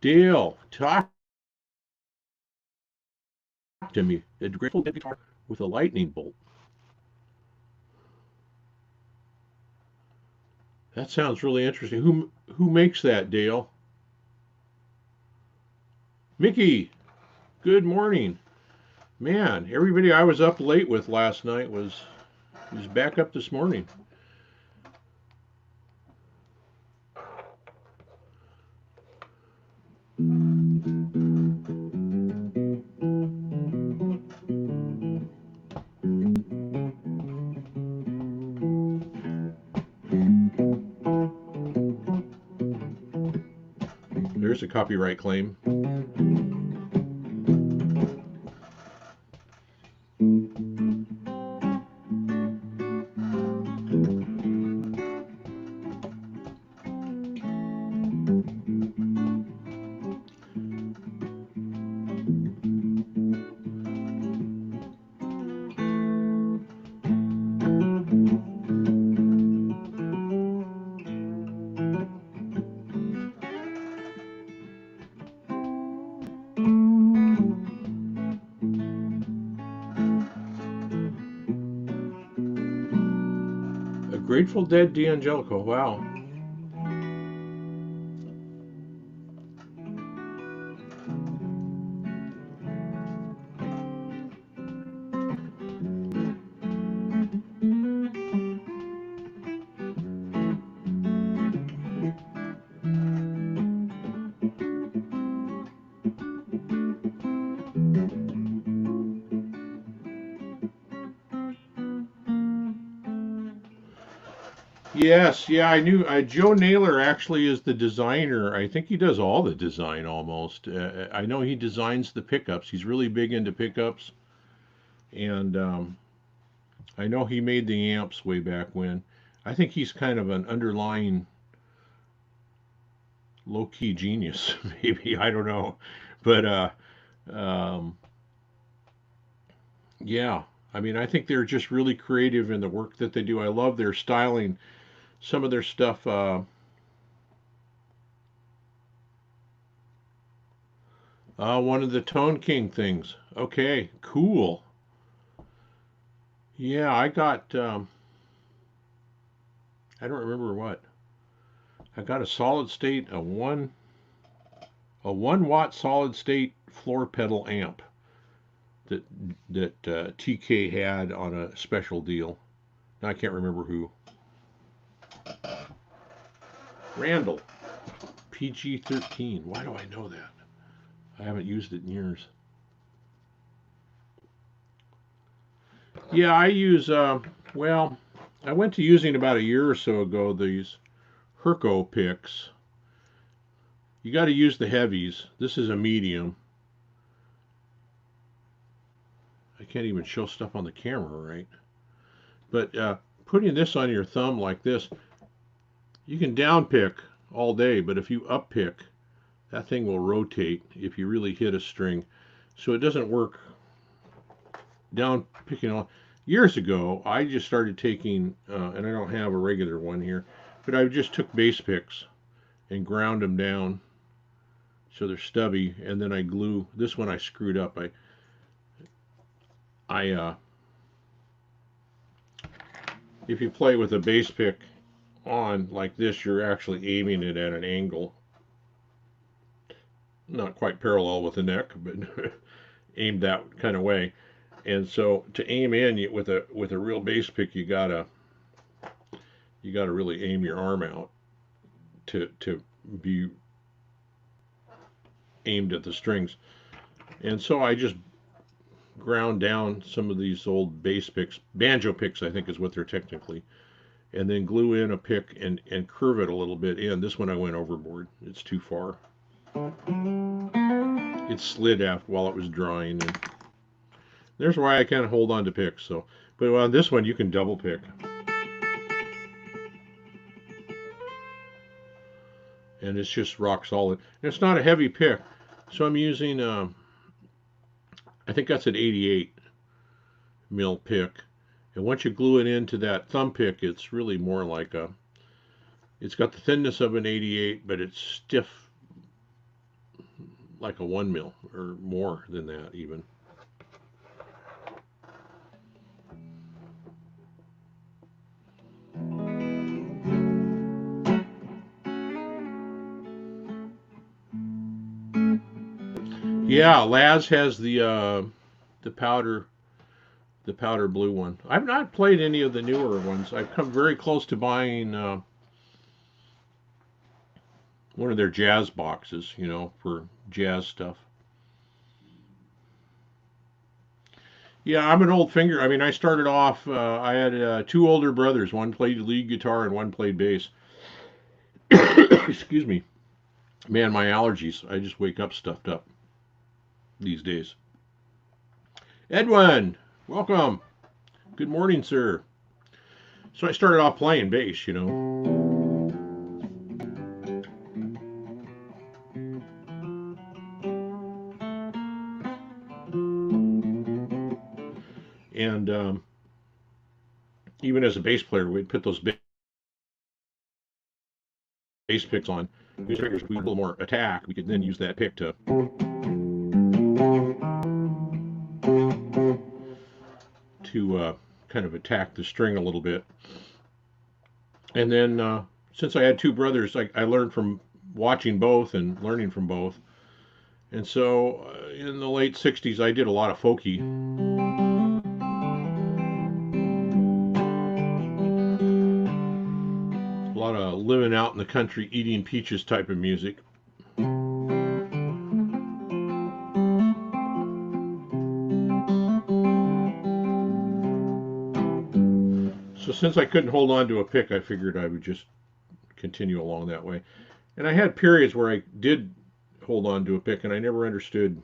Dale, talk to me. A Grateful Dead guitar with a lightning bolt. That sounds really interesting. Who makes that, Dale? Mickey. Good morning. Man, everybody I was up late with last night was back up this morning. There's a copyright claim. A Grateful Dead D'Angelico. Wow. Yes, yeah, I knew. Joe Naylor actually is the designer. I think he does all the design almost. I know he designs the pickups. He's really big into pickups, and I know he made the amps way back when. I think he's kind of an underlying low key genius, maybe. I don't know, but um, yeah. I mean, I think they're just really creative in the work that they do. I love their styling. Some of their stuff. One of the Tone King things. Okay, cool. Yeah, I got. I don't remember what. I got a solid state, a 1 watt solid state floor pedal amp that TK had on a special deal. Now I can't remember who. Randall, PG-13. Why do I know that? I haven't used it in years. Yeah, I use. Well, I went to using about a year or so ago these Herco picks. You got to use the heavies. This is a medium. I can't even show stuff on the camera, right? But putting this on your thumb like this, you can down pick all day, but if you up pick, that thing will rotate if you really hit a string. So it doesn't work down picking on. Years ago, I just started taking, and I don't have a regular one here, but I just took bass picks and ground them down so they're stubby, and then I glue. This one I screwed up. I if you play with a bass pick on like this, you're actually aiming it at an angle, not quite parallel with the neck, but aimed that kind of way. And so to aim in with a real bass pick, you gotta really aim your arm out to be aimed at the strings. And so I just ground down some of these old bass picks, banjo picks, I think is what they're technically, and then glue in a pick and curve it a little bit in. This one I went overboard. It's too far. It slid after while it was drying, and there's why I kind of hold on to picks. So, but on this one you can double pick, and it's just rock solid. And it's not a heavy pick, so I'm using I think that's an 88 mil pick. And once you glue it into that thumb pick, it's really more like a. It's got the thinness of an 88, but it's stiff like a 1 mil or more than that even. Yeah, Laz has the powder blue one. I've not played any of the newer ones. I've come very close to buying one of their jazz boxes, for jazz stuff. Yeah, I'm an old finger. I mean, I started off. I had two older brothers. One played lead guitar and one played bass. Excuse me, man. My allergies. I just wake up stuffed up these days. Edwin, welcome. Good morning, sir. So I started off playing bass. And even as a bass player, we'd put those bass picks on. These fingers, we had a little more attack. We could then use that pick to kind of attack the string a little bit. And then since I had two brothers, I learned from watching both and learning from both. And so in the late 60s, I did a lot of folky. A lot of living out in the country, eating peaches type of music. So since I couldn't hold on to a pick, I figured I would just continue along that way. And I had periods where I did hold on to a pick, and I never understood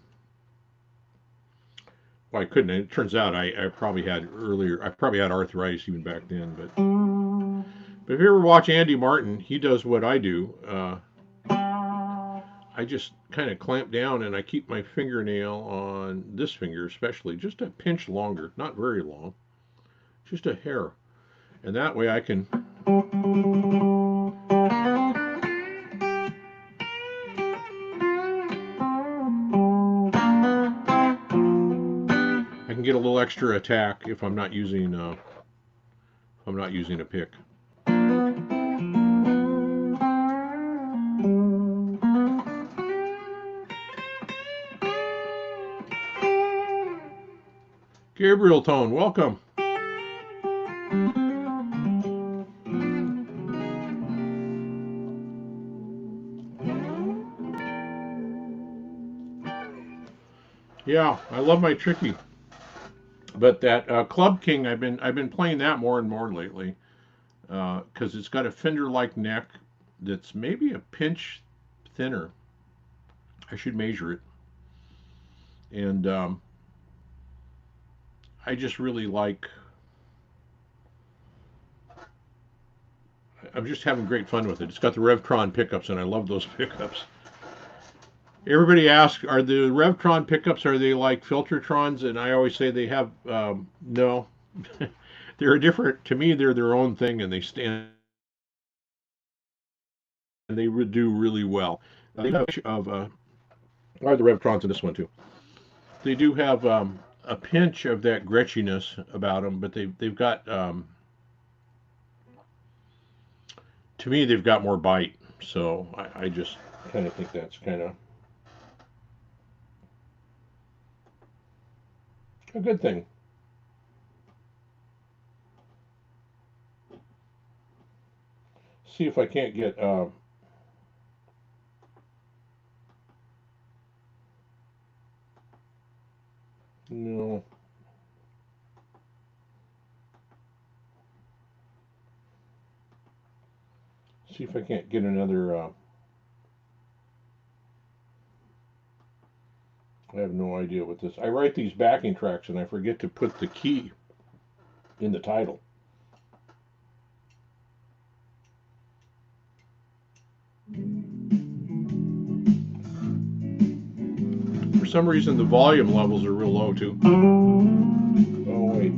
why I couldn't. And it turns out I probably had earlier. I probably had arthritis even back then. But if you ever watch Andy Martin, he does what I do. I just kind of clamp down and I keep my fingernail on this finger, especially just a pinch longer, not very long, just a hair, and that way I can. I can get a little extra attack if I'm not using a pick. Gabriel Tone, welcome. Yeah, I love my tricky, but that Club King, I've been playing that more and more lately because it's got a fender-like neck that's maybe a pinch thinner. I should measure it, and I just really like. I'm just having great fun with it. It's got the Revtron pickups, and I love those pickups. Everybody asks, are the Revtron pickups, are they like Filtertrons? And I always say they have, no. They're different. To me, they're their own thing, and they stand, and they do really well. They have are the Revtrons in this one too. They do have a pinch of that Gretschiness about them, but they've got, to me, they've got more bite. So I just kind of think that's kind of a good thing. See if I can't get no. See if I can't get another. I have no idea what this. I write these backing tracks and I forget to put the key in the title. For some reason, the volume levels are real low too. Oh wait.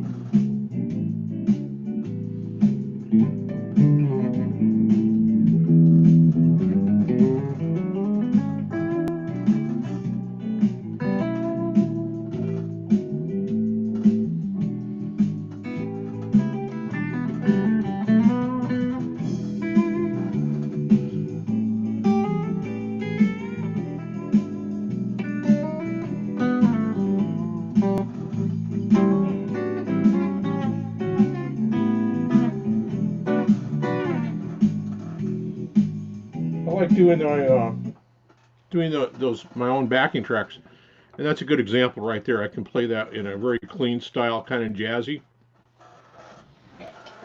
like doing those my own backing tracks, and that's a good example right there. I can play that in a very clean style, kind of jazzy,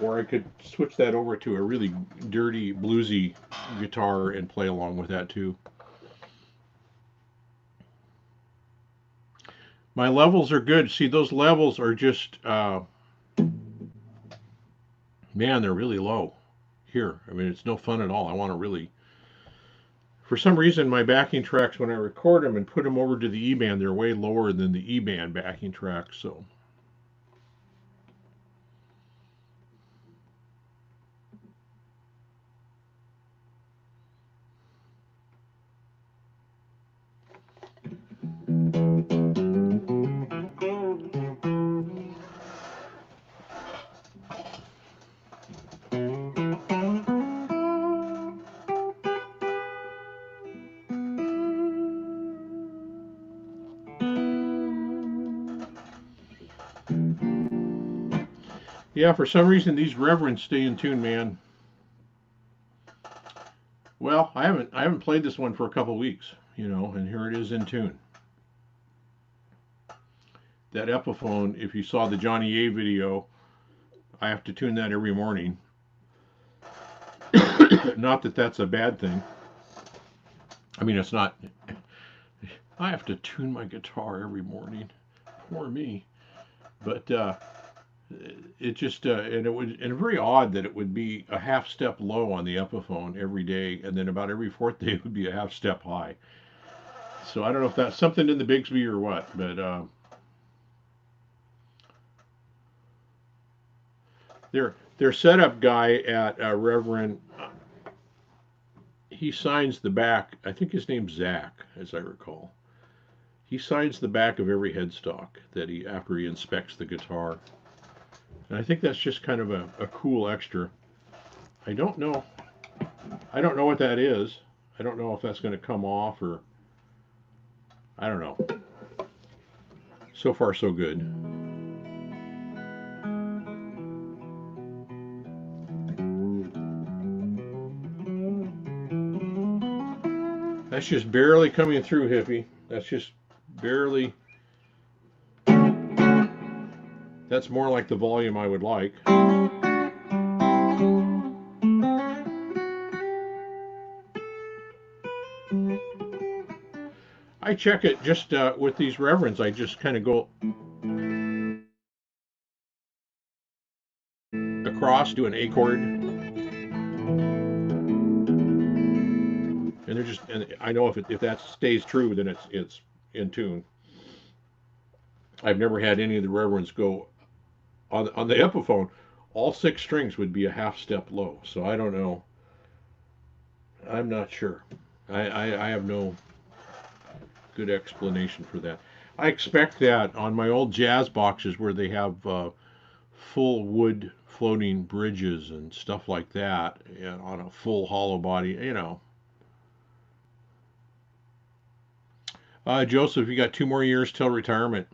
or I could switch that over to a really dirty bluesy guitar and play along with that too. My levels are good. See, those levels are just, man, they're really low here. I mean, it's no fun at all. I want to really, for some reason, my backing tracks, when I record them and put them over to the E band, they're way lower than the E band backing tracks. So, yeah, for some reason, these Reverends stay in tune, man. Well, I haven't played this one for a couple weeks, and here it is in tune. That Epiphone, if you saw the Johnny A video, I have to tune that every morning. Not that that's a bad thing. I mean, it's not. I have to tune my guitar every morning. Poor me. But it just and very odd that it would be a half step low on the Epiphone every day, and then about every fourth day it would be a half step high. So I don't know if that's something in the Bigsby or what, but their setup guy at Reverend, he signs the back. I think his name's Zach, as I recall. He signs the back of every headstock that he after he inspects the guitar. And I think that's just kind of a cool extra. I don't know. I don't know what that is. I don't know if that's going to come off or I don't know. So far, so good. That's just barely coming through, hippie. That's just barely. That's more like the volume I would like. I check it just with these Reverends. I just kind of go across, do an A chord, and they're just. And I know if that stays true, then it's in tune. I've never had any of the Reverends go on the Epiphone. All six strings would be a half step low. So I don't know. I'm not sure. I have no good explanation for that. I expect that on my old jazz boxes where they have full wood floating bridges and stuff like that on a full hollow body. Joseph, you got 2 more years till retirement.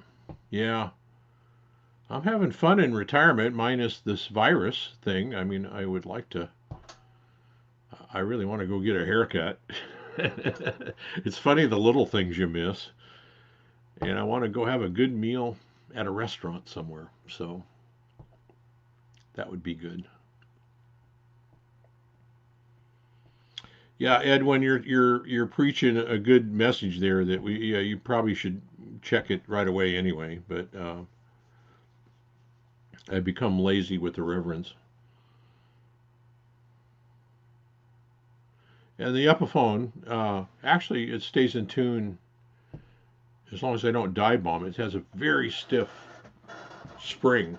Yeah. I'm having fun in retirement, minus this virus thing. I mean, I would like to. I really want to go get a haircut. It's funny the little things you miss. And I want to go have a good meal at a restaurant somewhere. So that would be good. Yeah, Ed, when you're preaching a good message there that you probably should check it right away anyway. But I become lazy with the reverends. And the Epiphone, actually, it stays in tune as long as I don't dive bomb. It has a very stiff spring,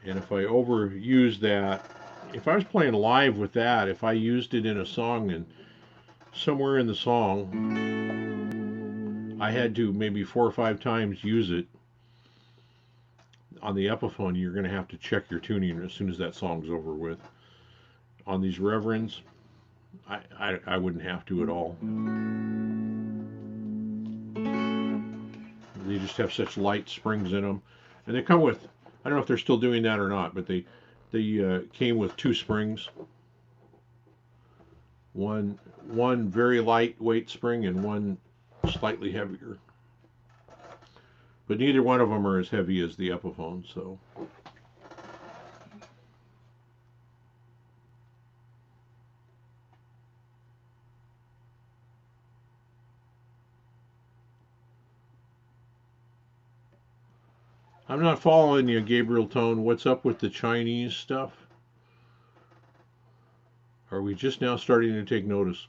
and if I overuse that, if I was playing live with that, if I used it in a song and somewhere in the song I had to maybe 4 or 5 times use it on the Epiphone, you're going to have to check your tuning as soon as that song's over with. On these Reverends, I wouldn't have to at all. They just have such light springs in them, and they come with. I don't know if they're still doing that or not, but they came with 2 springs. One very lightweight spring and one slightly heavier. But neither one of them are as heavy as the Epiphone, so. I'm not following you, Gabriel Tone. What's up with the Chinese stuff? Are we just now starting to take notice?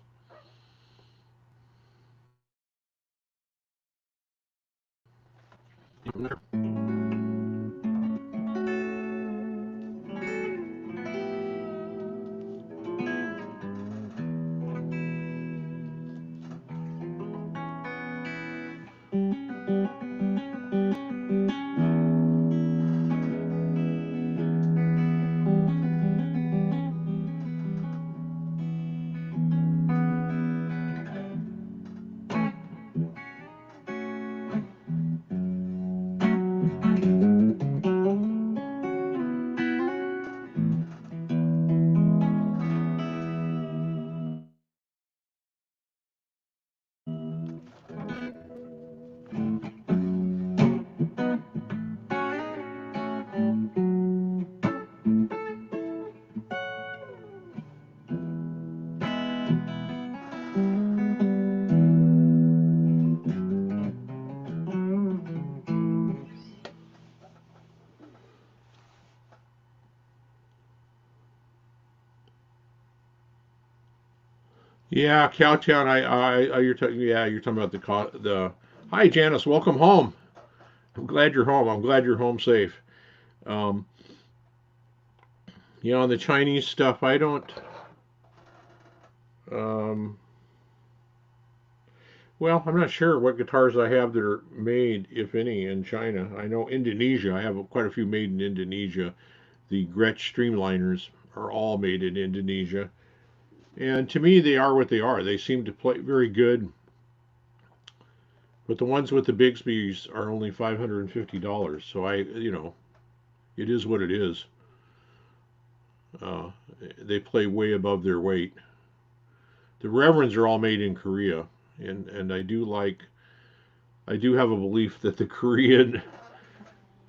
Yeah, Cowtown. You're talking. Yeah, you're talking about the. Hi, Janice. Welcome home. I'm glad you're home. I'm glad you're home safe. Um, on the Chinese stuff, I don't. Um, well, I'm not sure what guitars I have that are made, if any, in China. I know Indonesia. I have quite a few made in Indonesia. The Gretsch Streamliners are all made in Indonesia. And to me, they are what they are. They seem to play very good. But the ones with the Bigsby's are only $550. So it is what it is. Uh, they play way above their weight. The Reverends are all made in Korea, and I do have a belief that the Korean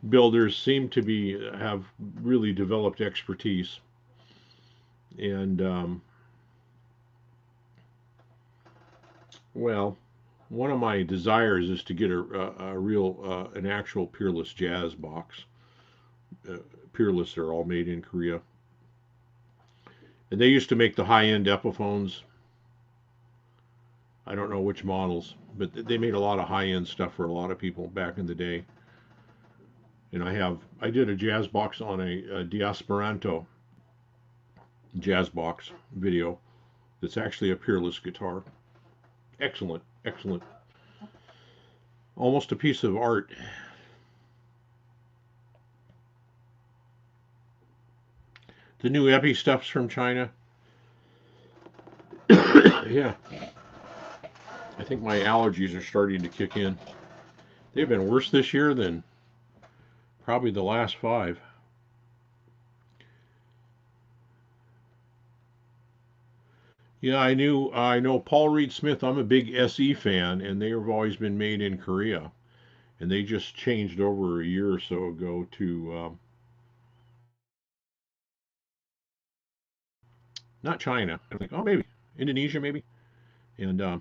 builders seem to have really developed expertise, and well, one of my desires is to get a real an actual Peerless jazz box. Uh, Peerless are all made in Korea, and they used to make the high-end Epiphones. I don't know which models, but they made a lot of high-end stuff for a lot of people back in the day. And I did a jazz box on a Diasperanto jazz box video. That's actually a Peerless guitar. Excellent, excellent. Almost a piece of art. The new Epi stuff's from China. Yeah, I think my allergies are starting to kick in. They've been worse this year than probably the last 5. Yeah, I know Paul Reed Smith. I'm a big SE fan, and they have always been made in Korea, and they just changed over a year or so ago to not China. I think, oh, maybe Indonesia, maybe. And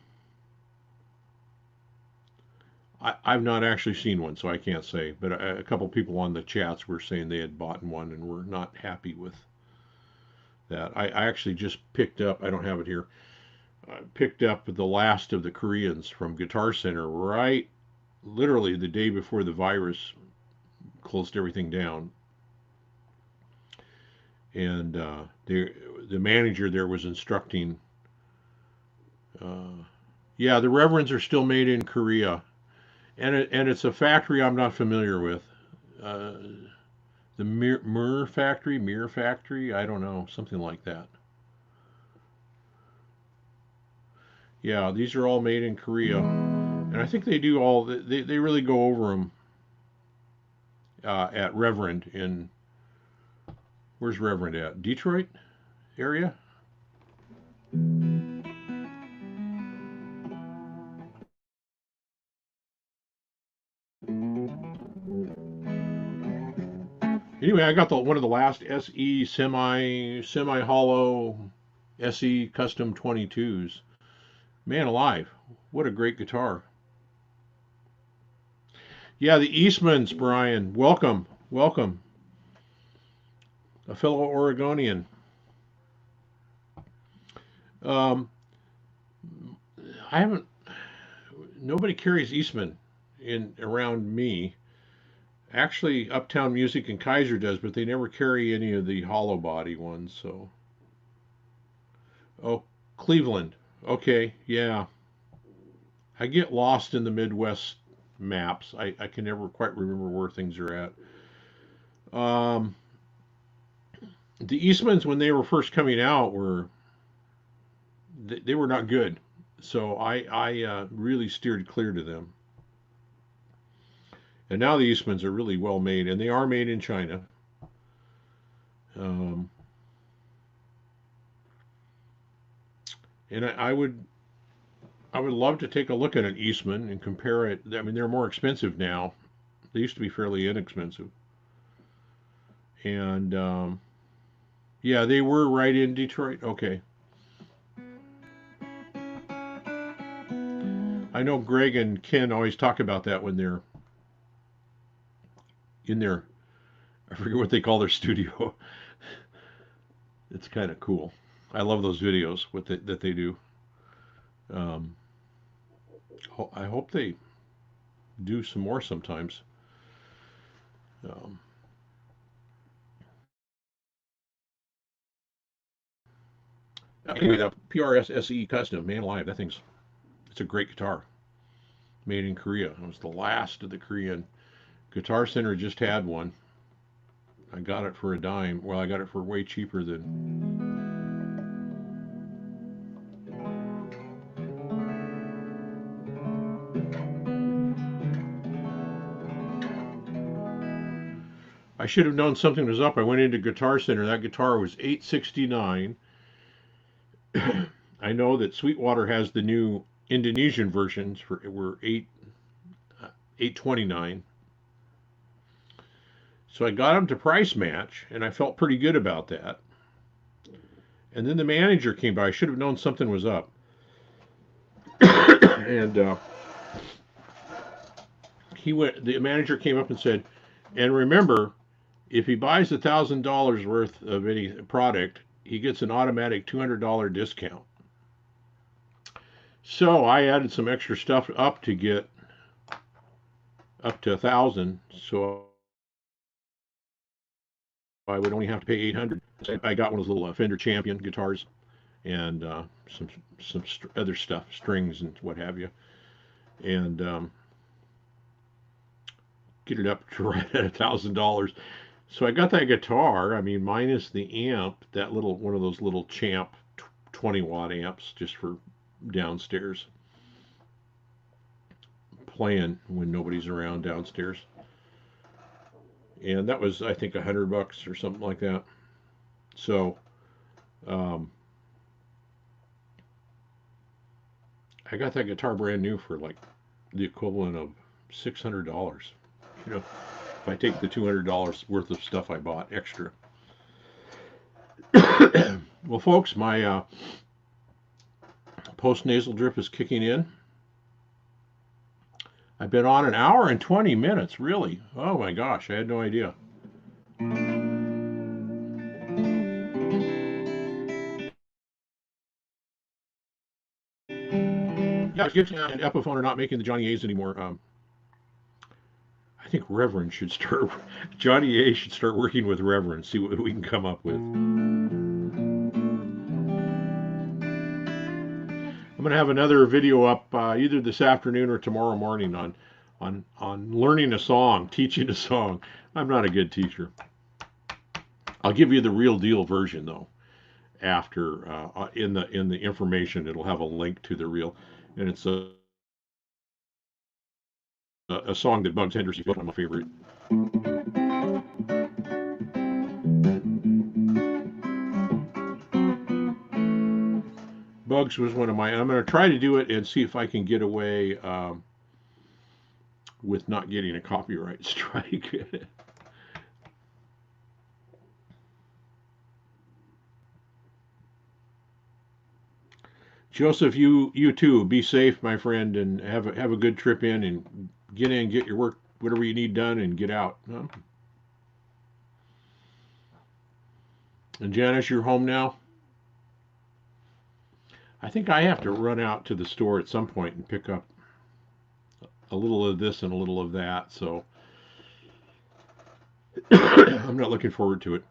I've not actually seen one, so I can't say. But a couple people on the chats were saying they had bought one and were not happy with that. I actually just picked up. I don't have it here. Picked up the last of the Koreans from Guitar Center right, literally the day before the virus closed everything down. And the manager there was instructing. Yeah, the Reverends are still made in Korea, and it's a factory I'm not familiar with. Uh, the Mirror Factory. I don't know, something like that. Yeah, these are all made in Korea, and I think they do all. They really go over them at Reverend in where's Reverend at? Detroit area. anyway, I got one of the last SE semi hollow SE custom 22s. Man alive, what a great guitar! Yeah, the Eastmans, Brian. Welcome, welcome, a fellow Oregonian. Um, I haven't. Nobody carries Eastman in around me. Actually, Uptown Music and Kaiser does, but they never carry any of the hollow body ones. So, oh, Cleveland. Okay, yeah. I get lost in the Midwest maps. I can never quite remember where things are at. Um, the Eastmans, when they were first coming out, they were not good. So I really steered clear to them. And now the Eastmans are really well made, and they are made in China. Um, and I would love to take a look at an Eastman and compare it. I mean, they're more expensive now. They used to be fairly inexpensive. And yeah, they were right in Detroit. Okay. I know Greg and Ken always talk about that when they're in their, I forget what they call their studio. It's kind of cool. I love those videos that they do. Um, I hope they do some more sometimes. Um, anyway, the PRS SE Custom, man alive, it's a great guitar. Made in Korea. It was the last of the Korean. Guitar Center just had one. I got it for a dime. Well, I got it for way cheaper than. I should have known something was up. I went into Guitar Center. That guitar was $869. I know that Sweetwater has the new Indonesian versions for were $829. So I got them to price match, and I felt pretty good about that. And then the manager came by. I should have known something was up. And the manager came up and said, and remember, if he buys $1,000 worth of any product, he gets an automatic $200 discount. So I added some extra stuff up to get up to 1,000. So I would only have to pay 800. So I got one of those little Fender Champion guitars and some other stuff, strings and what have you, and get it up to right at $1,000. So I got that guitar. I mean, minus the amp, that little one of those little Champ 20-watt amps, just for downstairs, playing when nobody's around downstairs. And that was, I think, $100 or something like that. So I got that guitar brand new for like the equivalent of $600. You know, if I take the $200 worth of stuff I bought extra. Well, folks, my post-nasal drip is kicking in. I've been on an hour and 20 minutes, really. Oh my gosh, I had no idea. Yeah, Gibson and Epiphone are not making the Johnny A's anymore. I think Reverend should start. Johnny A should start working with Reverend. See what we can come up with. I'm going to have another video up either this afternoon or tomorrow morning on learning a song, teaching a song. I'm not a good teacher. I'll give you the real deal version though. After in the information, it'll have a link to the real, and it's a song that Bugs Henderson is one of my favorite. Bugs was one of my. I'm going to try to do it and see if I can get away with not getting a copyright strike. Joseph, you too. Be safe, my friend, and have a good trip in and get in, get your work, whatever you need done, and get out. Huh? And Janice, you're home now. I think I have to run out to the store at some point and pick up a little of this and a little of that. So I'm not looking forward to it.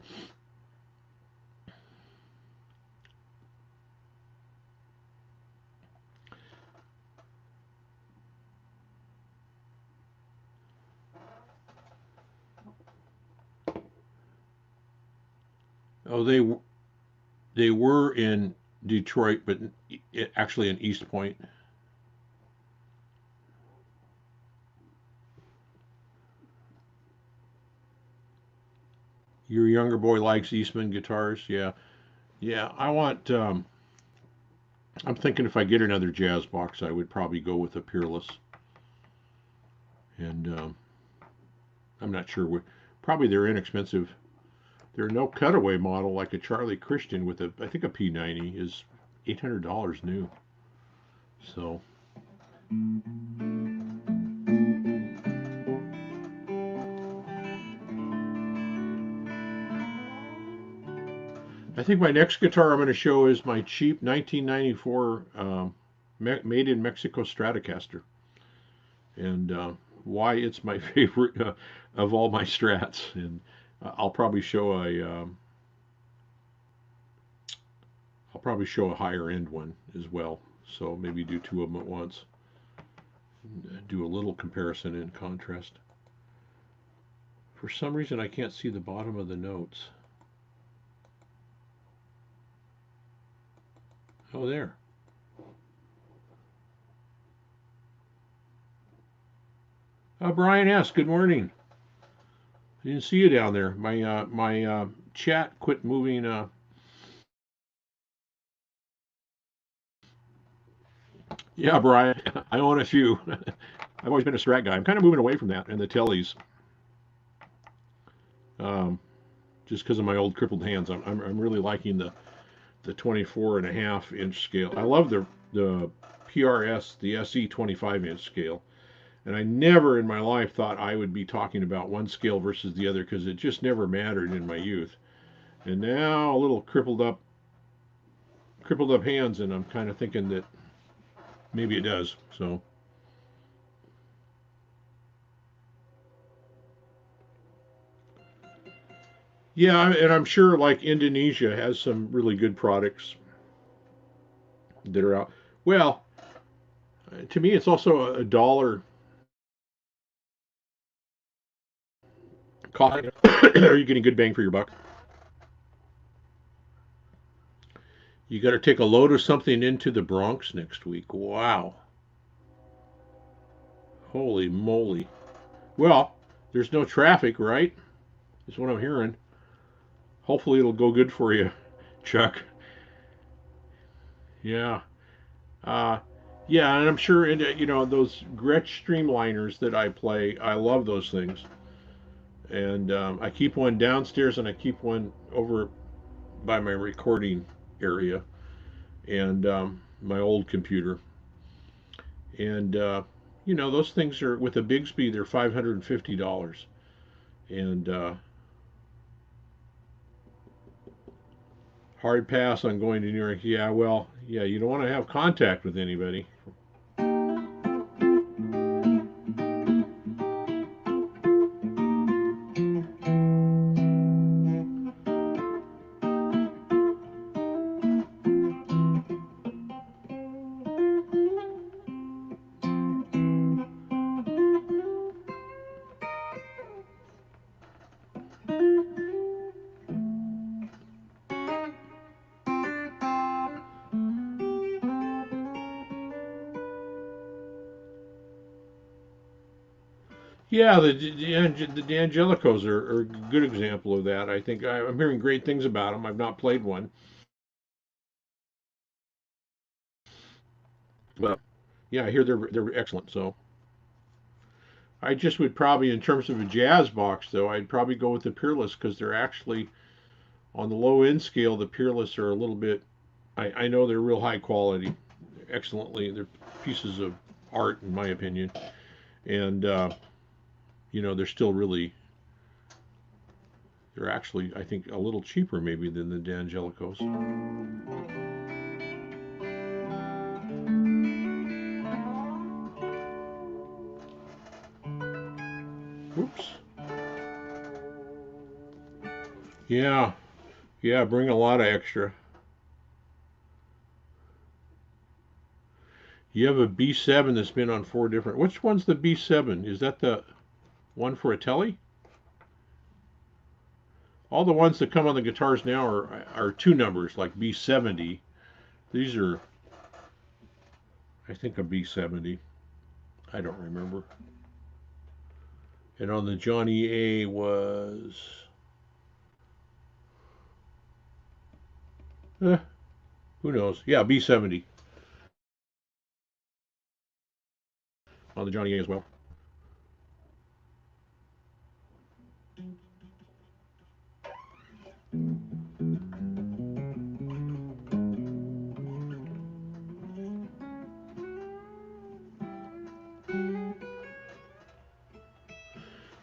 Oh, they were in Detroit, but actually in East Point. Your younger boy likes Eastman guitars. Yeah, yeah. I'm thinking if I get another jazz box, I would probably go with a Peerless, and I'm not sure what. Probably they're inexpensive. They're no cutaway model like a Charlie Christian with I think a P90 is $800 new. So I think my next guitar I'm going to show is my cheap 1994 made in Mexico Stratocaster, and why it's my favorite of all my Strats. And I'll probably show a higher end one as well. So maybe do two of them at once. Do a little comparison and contrast. For some reason, I can't see the bottom of the notes. Oh, there. Brian S. Good morning. I didn't see you down there. My chat quit moving. Yeah, Brian. I own a few. I've always been a Strat guy. I'm kind of moving away from that and the tellies, um, just because of my old crippled hands. I'm really liking the 24 and a half inch scale. I love the PRS, the SE 25-inch scale. And I never in my life thought I would be talking about one scale versus the other because it just never mattered in my youth. And now a little crippled up hands, and I'm kind of thinking that maybe it does. So yeah, and I'm sure like Indonesia has some really good products that are out. Well, to me, it's also a dollar cost. Are you getting good bang for your buck? You got to take a load of something into the Bronx next week. Wow. Holy moly. Well, there's no traffic, right? Is what I'm hearing. Hopefully it'll go good for you, Chuck. Yeah. Uh, yeah, and I'm sure, and those Gretsch Streamliners that I play, I love those things. And I keep one downstairs and I keep one over by my recording area and my old computer. And those things are with a Bigsby, they're $550. And hard pass on going to New York. Yeah, well, yeah, you don't want to have contact with anybody. Yeah, the Angelicos are a good example of that. I think I'm hearing great things about them. I've not played one, but yeah, I hear they're excellent. So I just would probably, in terms of a jazz box, though, I'd probably go with the Peerless because they're actually on the low end scale. The Peerless are a little bit. I know they're real high quality, excellently. They're pieces of art, in my opinion, and they're still really. They're actually, I think, a little cheaper maybe than the D'Angelicos. Oops. Yeah, yeah, bring a lot of extra. You have a B7 that's been on 4 different. Which one's the B7? Is that the one for a telly? All the ones that come on the guitars now are 2 numbers, like B70. These are, I think, a B70. I don't remember. And on the Johnny A was, who knows? Yeah, B70 on the Johnny A as well.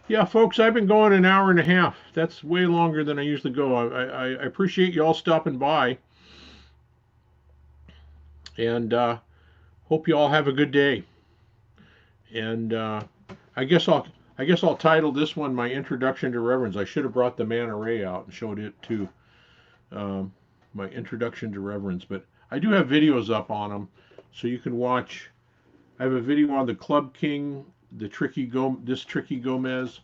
Yeah, folks, I've been going an hour and a half. That's way longer than I usually go. I appreciate you all stopping by, and hope you all have a good day. And I guess I'll title this one my introduction to Reverends. I should have brought the manta ray out and showed it too. Um, my introduction to Reverends, but I do have videos up on them, so you can watch. I have a video on the Club King, this Tricky Gomez,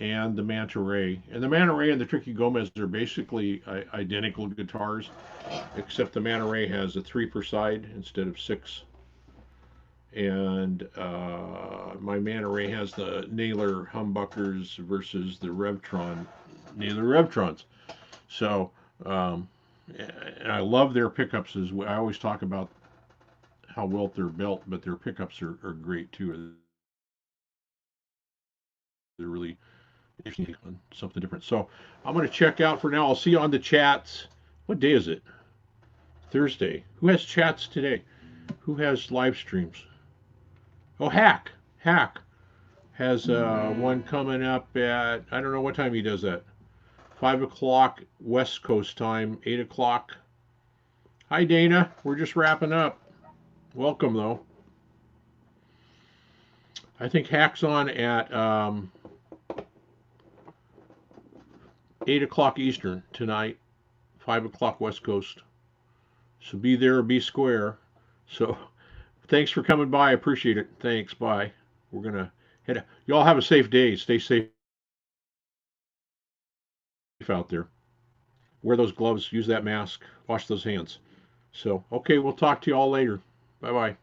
and the Manta Ray. And the Manta Ray and the Tricky Gomez are basically identical guitars, except the Manta Ray has a 3 per side instead of 6. And my Manta Ray has the Naylor humbuckers versus the Revtron, Naylor Revtrons. So, and I love their pickups as well. I always talk about how well they're built, but their pickups are great too. They're really interesting on something different. So I'm going to check out for now. I'll see you on the chats. What day is it? Thursday. Who has chats today? Who has live streams? Oh, Hack has one coming up at, I don't know what time he does that. 5 o'clock West Coast time, 8 o'clock. Hi, Dana. We're just wrapping up. Welcome, though. I think Hack's on at 8 o'clock Eastern tonight, 5 o'clock West Coast. So be there or be square. So thanks for coming by. I appreciate it. Thanks. Bye. We're going to head out. Y'all have a safe day. Stay safe out there. Wear those gloves. Use that mask. Wash those hands. So, okay, we'll talk to you all later. Bye-bye.